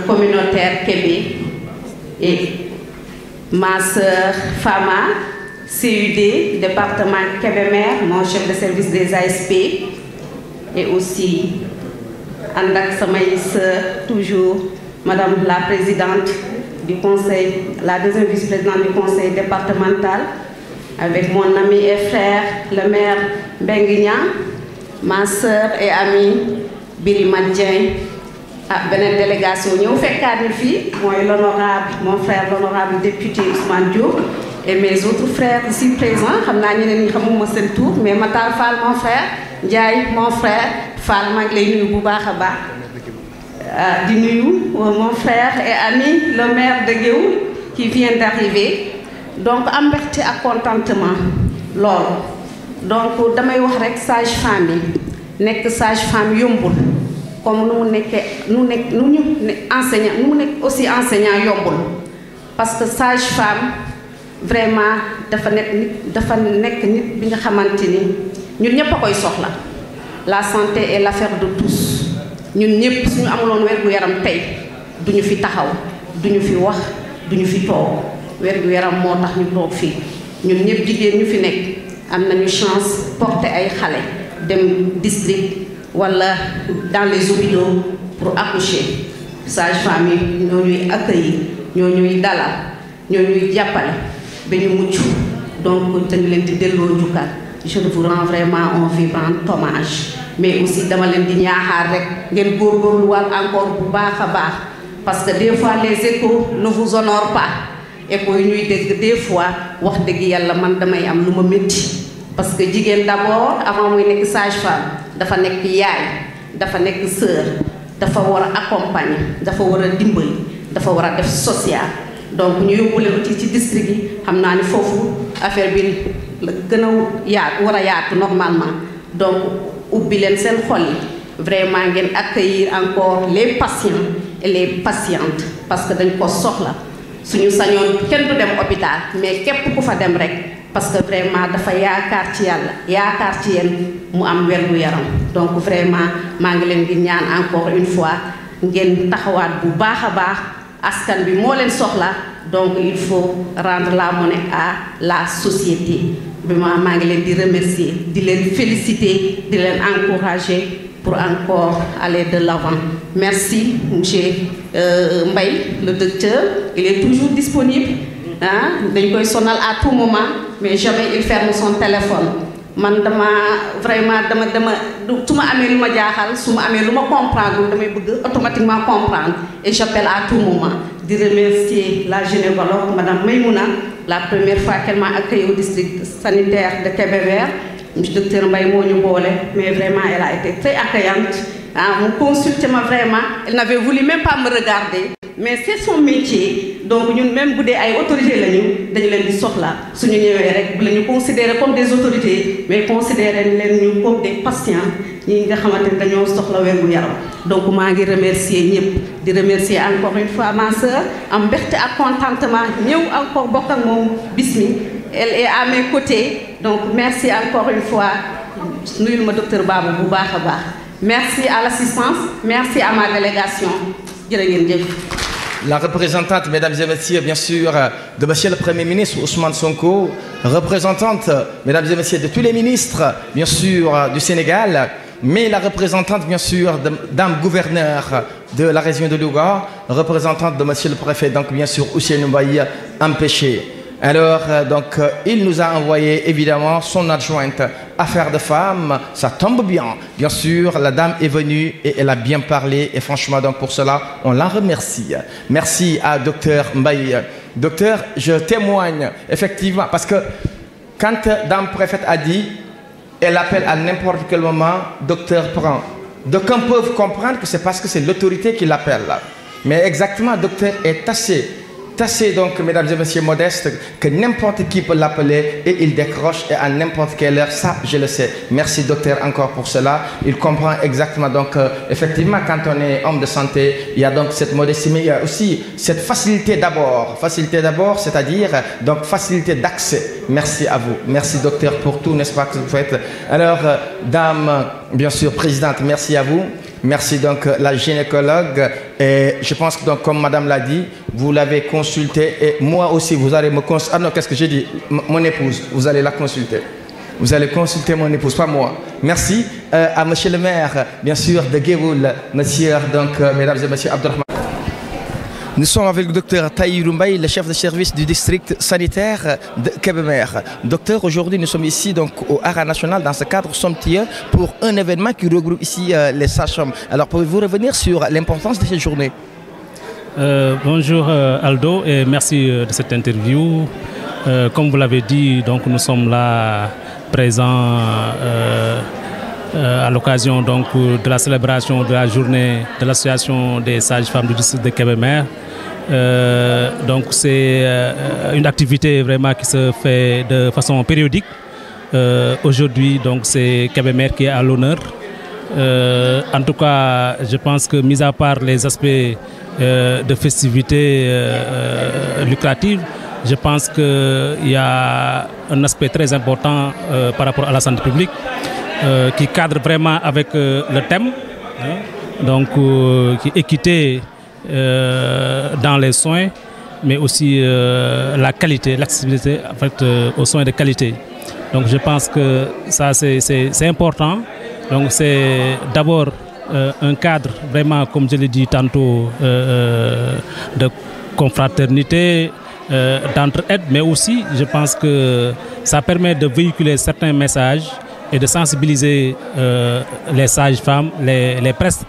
communautaire Kébé, et ma sœur Fama, CUD, département Kébémer, mon chef de service des ASP, et aussi Andak Samaï sœur, toujours Madame la présidente du conseil, la deuxième vice-présidente du conseil départemental, avec mon ami et frère, le maire Benguignan, ma sœur et amie Birima Dieng, beneen délégation ñëw fekkaat ni fii mooy l'honorable mon frère l'honorable député Ousmane Diop et mes autres frères ici présents xam naa ñeneen ñi xamuma seen tour mais Matar Fall mon frère Ndiaye mon frère Fall maa ngi lay nuyu bu baax a baax di nuyu mon frère et ami le maire de Guéoul qui vient d'arriver donc am mbégte ak contentement loolu donc damay wax rek sage-femme yi nekk sage-femme yombul comme nu ñu enseignant nu mu nekk aussi enseignant yombul parce que sage-femme vraiment dafa nekk nit bi nga xamante ni ñun ñëpp a koy soxla la santé est l'affaire de tous ñun ñëpp suñu amuloon wér-gu-yaram tey duñu fi taxaw duñu fi wax duñu fi toog wér-gu-yaram moo tax ñu toog fii ñun ñëpp jigéen ñu fi nekk am nañu chance porter ay xale dem district wala dans les hôpitaux pour accoucher sage-femme yi ñoo ñuy accueillir ñoo ñuy dalal ñoo ñuy jàppale ba ñu mucc donc dañu leen di delloo njukkal je vous rends vraiment un vibrant hommage mais aussi dama leen di ñaaxaar rek ngeen góorgóorluwaat encore bu baax a baax parce que des fois les échos ne vous honorent pas échos yi ñuy dégg des fois wax dëgg yàlla man damay am lu ma métti parce que jigéen d'abord avant muy nekk sage-femme dafa nekk yaay dafa nekk sœur dafa war a accompagner dafa war a dimbali dafa war a def social donc ñu yóbbu leen aussi ci district yi xam naa ni foofu affaire bi la gën a yaatu war a yaatu normalement donc ubbi leen seen xol yi vraiment ngeen accueillir encore les patients et les patientes parce que dañ ko soxla suñu sañoon kenn du dem hôpital mais képp ku fa dem rek parce que vraiment dafa yaakaar ci yàlla yaakaar ci yéen mu am wér-gu-yaram donc vraiment maa ngi leen di ñaan encore une fois ngeen taxawaat bu baax a baax askan bi moo leen soxla donc il faut rendre la monnaie à la société vraiment maa ngi leen di remercier di leen féliciter di leen encourager pour encore aller de l'avant. Merci monsieur Mbaye le docteur il est toujours disponible dañ koy sonal à tout moment mais jamais il ferme son téléphone man dama vraiment dama su ma amee lu ma jaaxal su ma amee lu ma comprendre damay bëgg automatiquement comprendre et j'appelle à tout moment di remercier la gynécologue madame Maymouna la première fois qu'elle m'a accueilli au district sanitaire de Kébémer monsieur docteur Mbaye moo ñu boole mais vraiment elle a été très accueillante mu consulté ma vraiment elle n'avait voulu même pas me regarder mais c'est son métier donc ñun même bu dee ay autorités lañu dañu leen di soxla suñu ñëwee rek bu la ñu considérer comme des autorités mais considérer leen ñu comme des patients ñi nga xamante ne dañoo soxla wérgu yaram donc maa ngi remercier ñëpp di remercier encore une fois ma sœur am mbégte ak contentement ñëw encore bokk ak moom bis mi elle est à mes côtés donc merci encore une fois nuyul ma docteur Babou bu baax a baax merci à l'assistance merci à ma délégation jërë ngeen jëf. La représentante, mesdames et messieurs, bien sûr, de monsieur le Premier ministre Ousmane Sonko, représentante, mesdames et messieurs, de tous les ministres, bien sûr, du Sénégal, mais la représentante, bien sûr, de dame gouverneur de la région de Louga, représentante de monsieur le préfet, donc bien sûr, Ousseynou Mbaye, empêché. Alors, donc, il nous a envoyé évidemment son adjointe affaires de femmes, ça tombe bien. Bien sûr, la dame est venue et elle a bien parlé et franchement, donc pour cela, on la remercie. Merci à docteur Mbaye. Docteur, je témoigne effectivement parce que quand dame préfète a dit, elle appelle à n'importe quel moment, docteur prend. D'aucuns peuvent comprendre que c'est parce que c'est l'autorité qui l'appelle. Mais exactement, docteur est assez assez, donc, mesdames et messieurs, modeste, que n'importe qui peut l'appeler et il décroche et à n'importe quelle heure. Ça, je le sais. Merci, docteur, encore pour cela. Il comprend exactement. Donc, effectivement, quand on est homme de santé, il y a donc cette modestie, mais il y a aussi cette facilité d'abord. Facilité d'abord, c'est-à-dire, donc, facilité d'accès. Merci à vous. Merci, docteur, pour tout, n'est-ce pas, que vous faites. Alors, dame, bien sûr, présidente, merci à vous. Merci donc la gynécologue. Et je pense que donc, comme madame l'a dit, vous l'avez consultée et moi aussi vous allez me consulter. Ah non, qu'est-ce que j'ai dit? Mon épouse, vous allez la consulter. Vous allez consulter mon épouse, pas moi. Merci à monsieur le maire, bien sûr, de Géoul, monsieur, donc, mesdames et messieurs, Abdelrahman. Nous sommes avec le docteur Tahirou Mbaye, le chef de service du district sanitaire de Kébémer. Docteur, aujourd'hui nous sommes ici donc, au Hara National dans ce cadre somptueux pour un événement qui regroupe ici les sages-femmes. Alors pouvez-vous revenir sur l'importance de cette journée? Bonjour Aldo et merci de cette interview. Comme vous l'avez dit, donc, nous sommes là présents à l'occasion donc, de la célébration de la journée de l'association des sages-femmes du district de Kébémer. Donc c'est une activité vraiment qui se fait de façon périodique. Aujourd'hui, donc c'est Kébémer qui est à l'honneur. En tout cas, je pense que mis à part les aspects de festivités lucratives, je pense qu'il y a un aspect très important par rapport à la santé publique qui cadre vraiment avec le thème, donc qui est équité dans les soins, mais aussi la qualité, l'accessibilité en fait, aux soins de qualité. Donc je pense que ça c'est important. Donc c'est d'abord un cadre vraiment, comme je l'ai dit tantôt, de confraternité, d'entraide, mais aussi je pense que ça permet de véhiculer certains messages et de sensibiliser les sages-femmes,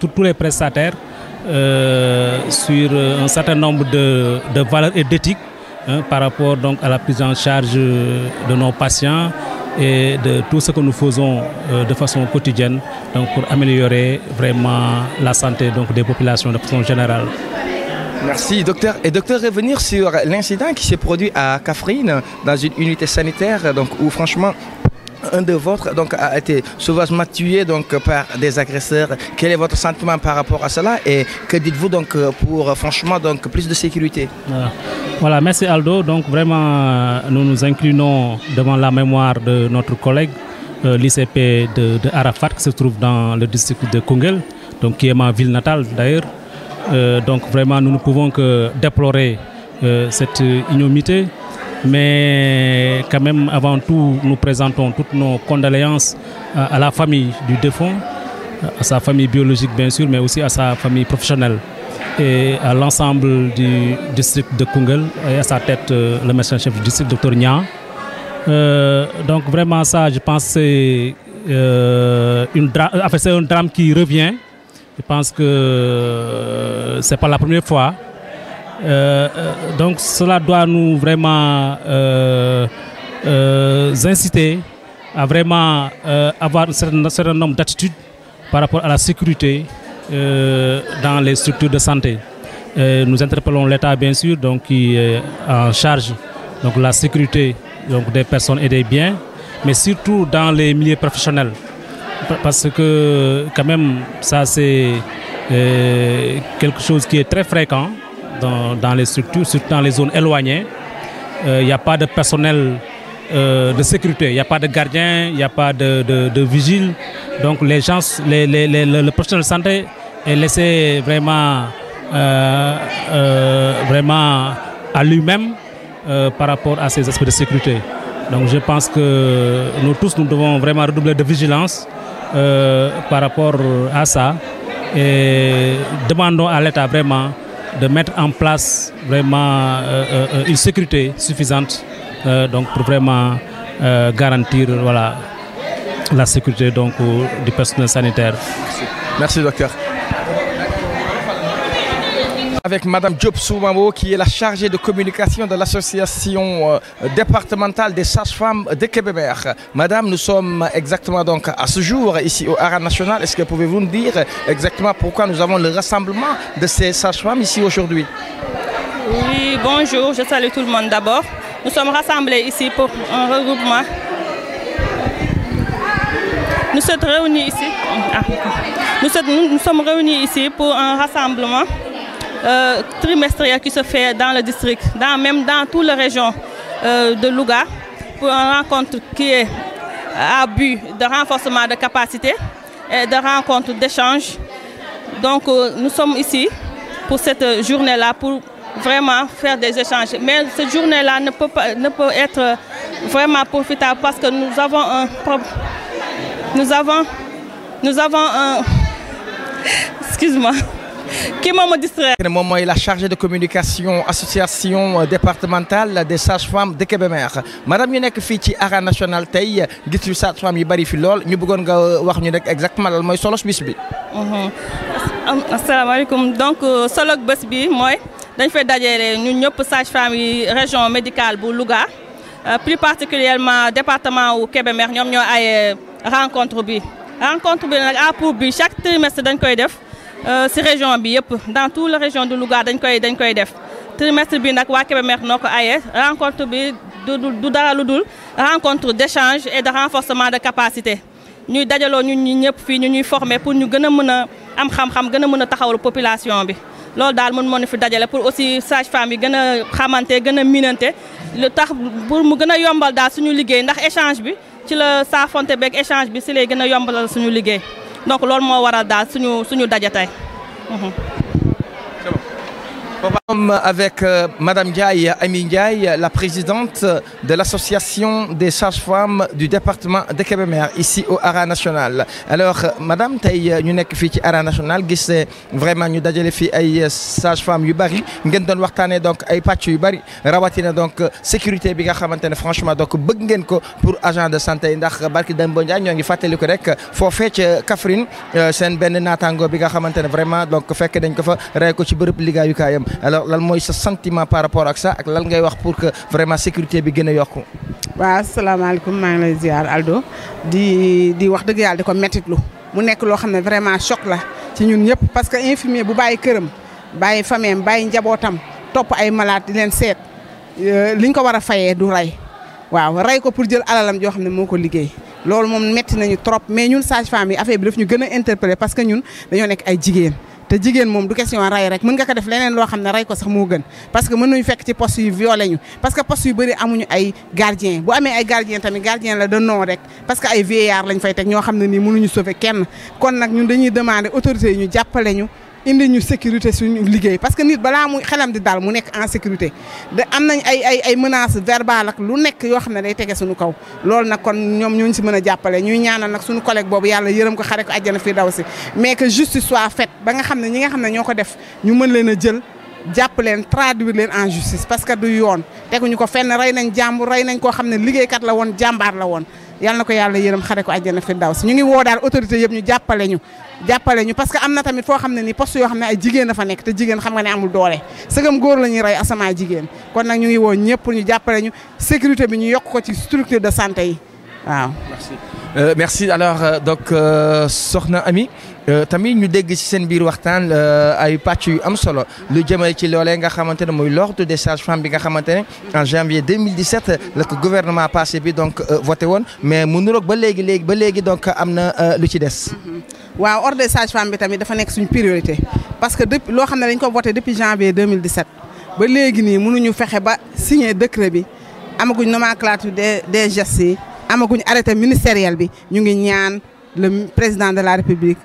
tous les prestataires sur un certain nombre de valeurs et d'éthique par rapport donc, à la prise en charge de nos patients et de tout ce que nous faisons de façon quotidienne donc, pour améliorer vraiment la santé donc, des populations de façon générale. Merci, docteur. Et docteur, revenir sur l'incident qui s'est produit à Kaffrine, dans une unité sanitaire, donc, où franchement, un de vôtres donc, a été sauvagement tué donc, par des agresseurs. Quel est votre sentiment par rapport à cela et que dites-vous donc, pour franchement donc, plus de sécurité? Voilà, merci Aldo. Donc vraiment, nous nous inclinons devant la mémoire de notre collègue, l'ICP de Arafat, qui se trouve dans le district de Koungheul, donc, qui est ma ville natale d'ailleurs. Donc vraiment, nous ne pouvons que déplorer cette ignomité. Mais quand même, avant tout, nous présentons toutes nos condoléances à la famille du défunt, à sa famille biologique bien sûr, mais aussi à sa famille professionnelle et à l'ensemble du district de Koungheul et à sa tête le médecin-chef du district, Dr Nia. Donc vraiment ça, je pense que c'est un drame qui revient. Je pense que ce n'est pas la première fois. Donc cela doit nous vraiment inciter à vraiment avoir un certain nombre d'attitudes par rapport à la sécurité dans les structures de santé. Nous interpellons l'État bien sûr, donc, qui est en charge donc, la sécurité donc, des personnes et des biens, mais surtout dans les milieux professionnels. Parce que quand même ça c'est quelque chose qui est très fréquent dans les structures, surtout dans les zones éloignées. Il n'y a pas de personnel de sécurité, il n'y a pas de gardien, il n'y a pas de vigile. Donc les gens, le personnel de santé est laissé vraiment, vraiment à lui-même par rapport à ces aspects de sécurité. Donc je pense que nous tous, nous devons vraiment redoubler de vigilance par rapport à ça et demandons à l'État vraiment de mettre en place vraiment une sécurité suffisante donc pour vraiment garantir voilà, la sécurité donc, du personnel sanitaire. Merci docteur. Avec Madame Diop Soumamo, qui est la chargée de communication de l'association départementale des sages-femmes de Kébémer. Madame, nous sommes exactement donc à ce jour ici au Hara National. Est-ce que pouvez-vous nous dire exactement pourquoi nous avons le rassemblement de ces sages-femmes ici aujourd'hui? Oui, bonjour, je salue tout le monde d'abord. Nous sommes rassemblés ici pour un regroupement. Nous sommes réunis ici pour un rassemblement trimestriel qui se fait dans le district, même dans toute la région de Louga, pour une rencontre qui est à but de renforcement de capacité et de rencontre d'échange. Donc nous sommes ici pour cette journée-là, pour vraiment faire des échanges. Mais cette journée-là ne peut être vraiment profitable parce que nous avons un excuse-moi. Qui m'a distrait. Moom la chargée de communication association départementale des sages-femmes de Kébémer madame ñu nekk fii ci Arène Nationale tey gis ñu sages-femmes yi bari fi lool ñu bëggoon nga wax ñu rek exactement lan mooy solo bis bi. asalaamaaleykum donc solo bés bi mooy dañ fay dajale ñun ñëpp sages-femmes yi région médicale bu Louga plus particulièrement département wu Kébémer ñoom ñoo ay rencontre bi nag à pour bi chaque trimestre dañ koy def. ci région bi yëpp dans toute la région de Louga dañ koy def trimestre bi nag waa Kébémer noo ko ayee rencontre bi du dara lu dul rencontre d'échange et de renforcement de capacité ñuy dajaloo ñun ñi ñëpp fii ñu ñuy former pour ñu gën a mën a am xam-xam gën a mën a taxawal population bi loolu daal moo ñu fi dajale pour aussi sage-femme yi gën a xamante gën a minante lu tax pour mu gën a yombal daal suñu liggéey ndax échange bi ci la saafonte beeg échange bi ci lay gën a yombalal suñu liggéey donc loolu moo waral daal suñu daje tey. Avec Madame Ndiaye, Ami Ndiaye, la présidente de l'association des sages-femmes du département de Kébémer, ici au Arène Nationale. Alors, Madame, tey ñu nekk fii ci Arène Nationale gis vraiment ñu dajale fii ay sages-femmes yu bari ngeen doon waxtaanee donc ay pàcc yu bari rawatina donc sécurité bi nga xamante ne franchement donc bëgg ngeen ko pour agent de santé yi ndax barki Demba Ndiaye ñoo ngi fàttali ko rek foofee ca Kaffrine seen benn naataango bi nga xamante ne vraiment donc fekk dañ ko fa rey ko ci bërëb liggéeyukaayam. Alors lan mooy sa sentiment par rapport ak ça ak lan ngay wax pour que vraiment sécurité bi gën a yokku. waaw asalaamaaleykum maa ngi lay ziar Aldo di wax dëgg yàlla di ko mettitlu mu nekk loo xam ne vraiment choc la ci ñun ñëpp parce que infirmier bu bàyyi këram bàyyi fameem bàyyi njabootam topp ay malade di leen seet liñ ko war a fayee du rey waaw rey ko pour jël alalam joo xam ne moo ko liggéey loolu moom metti nañu trop mais ñun sage-femme yi affaire bi daf ñu gën a interpeller parce que ñun dañoo nekk ay jigéen. te jigéen moom du question rey rek mën nga ko def leneen loo xam ne rey ko sax moo gën parce que mën nañu fekk ci poste yu violé ñu parce que poste yu bëri amuñu ay gardien bu amee ay gardien tamit gardien la de non rek parce que ay vieillard lañ fay teg ñoo xam ne nii mënuñu sauver kenn kon nag ñun dañuy demander autorités yi ñu jàppale ñu indi ñu sécurité suñu liggéey parce que nit balaa muy xelam di daal mu nekk en sécurité de am nañ ay menaces verbales ak lu nekk yoo xam ne day tege suñu kaw loolu nag kon ñoom ñooñu si mën a jàppale ñuy ñaanal nag suñu collègue boobu yàlla yërëm ko xare ko àjjana fii daw si mais que justice soit faite ba nga xam ne ñi nga xam ne ñoo ko def ñu mën leen a jël jàpp leen traduire leen en justice parce que du yoon teguñu ko fenn rey nañ jàmbur rey nañ koo xam ne liggéeykat la woon jàmbaar la woon yàlla na ko yàlla yërëm xare ko àjjana fi daw si ñu ngi woo daal autorité yëpp ñu jàppale ñu parce que am na tamit foo xam ne ni poste yoo xam ne ay jigéen dafa nekk te jigéen xam nga ne amul doole sëgam góor la ñuy rey asamaa jigéen kon nag ñu ngi woo ñëpp pour ñu jàppale ñu sécurité bi ñu yokk ko ci structure de santé yi waaw. Merci alors donc soxna Ami tamit ñu dégg ci seen biir waxtaan ay pàcc yu am solo lu jëmale ci loolee nga xamante ne mooy l'ordre des sages-femmes bi nga xamante ne en janvier 2017 la ko gouvernement passé bi donc voté woon mais mu nuroog ba léegi donc am na lu ci des. waaw ordre des sages-femmes bi tamit dafa nekk suñu priorité parce que depuis loo xam ne dañ ko voté depuis janvier 2017 ba léegi nii mënuñu fexe ba signer décret bi amaguñ nomenclature des gestes yi amaguñ arrêté ministériel bi ñu ngi ñaan le président de la République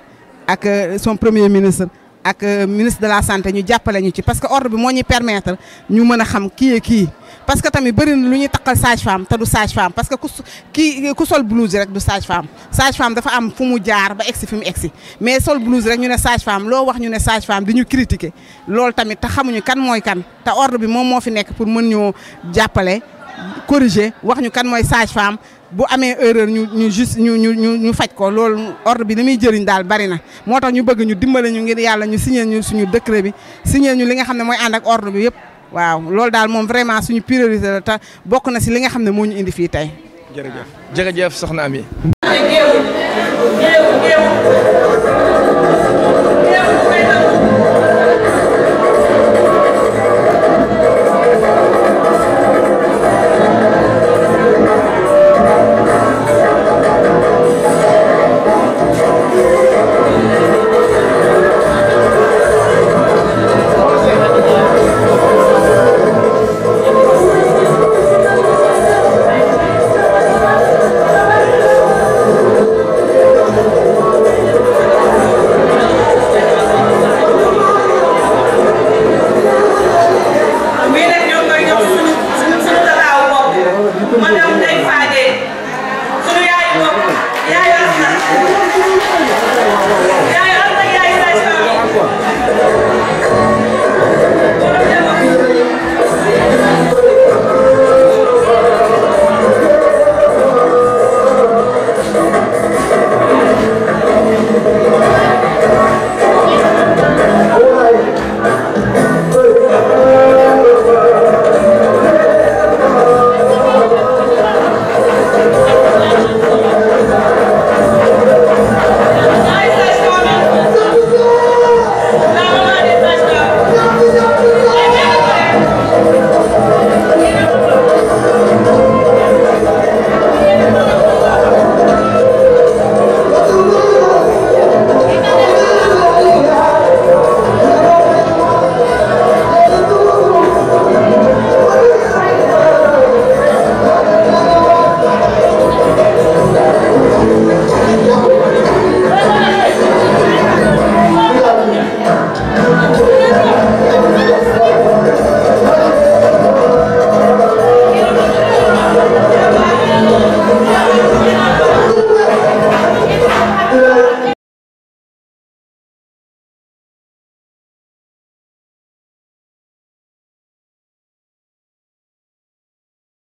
ak son premier ministre ak ministre de la santé ñu jàppale ñu ci parce que ordre bi moo ñuy permettre ñu mën a xam kii parce que tamit bëri na lu ñuy takkal sage-femme te du sage-femme parce que ku sol blouse rek du sage-femme dafa am fu mu jaar ba egsi fi mu egsi mais sol blouse rek ñu ne sage-femme loo wax ñu ne sage-femme di ñu critiquer loolu tamit te xamuñu kan mooy kan te ordre bi moom moo fi nekk pour mën ñoo jàppale corriger wax ñu kan mooy sage-femme bu amee erreur ñu faj ko loolu ordre bi li muy jëriñ daal bari na moo tax ñu bëgg ñu dimbale ñu ngir yàlla ñu signé ñu suñu décret bi signé ñu li nga xam ne mooy ànd ak ordre bi yëpp waaw loolu daal moom vraiment suñu priorité la te bokk na si li nga xam ne moo ñu indi fii tey. jërëjëf soxna Ami.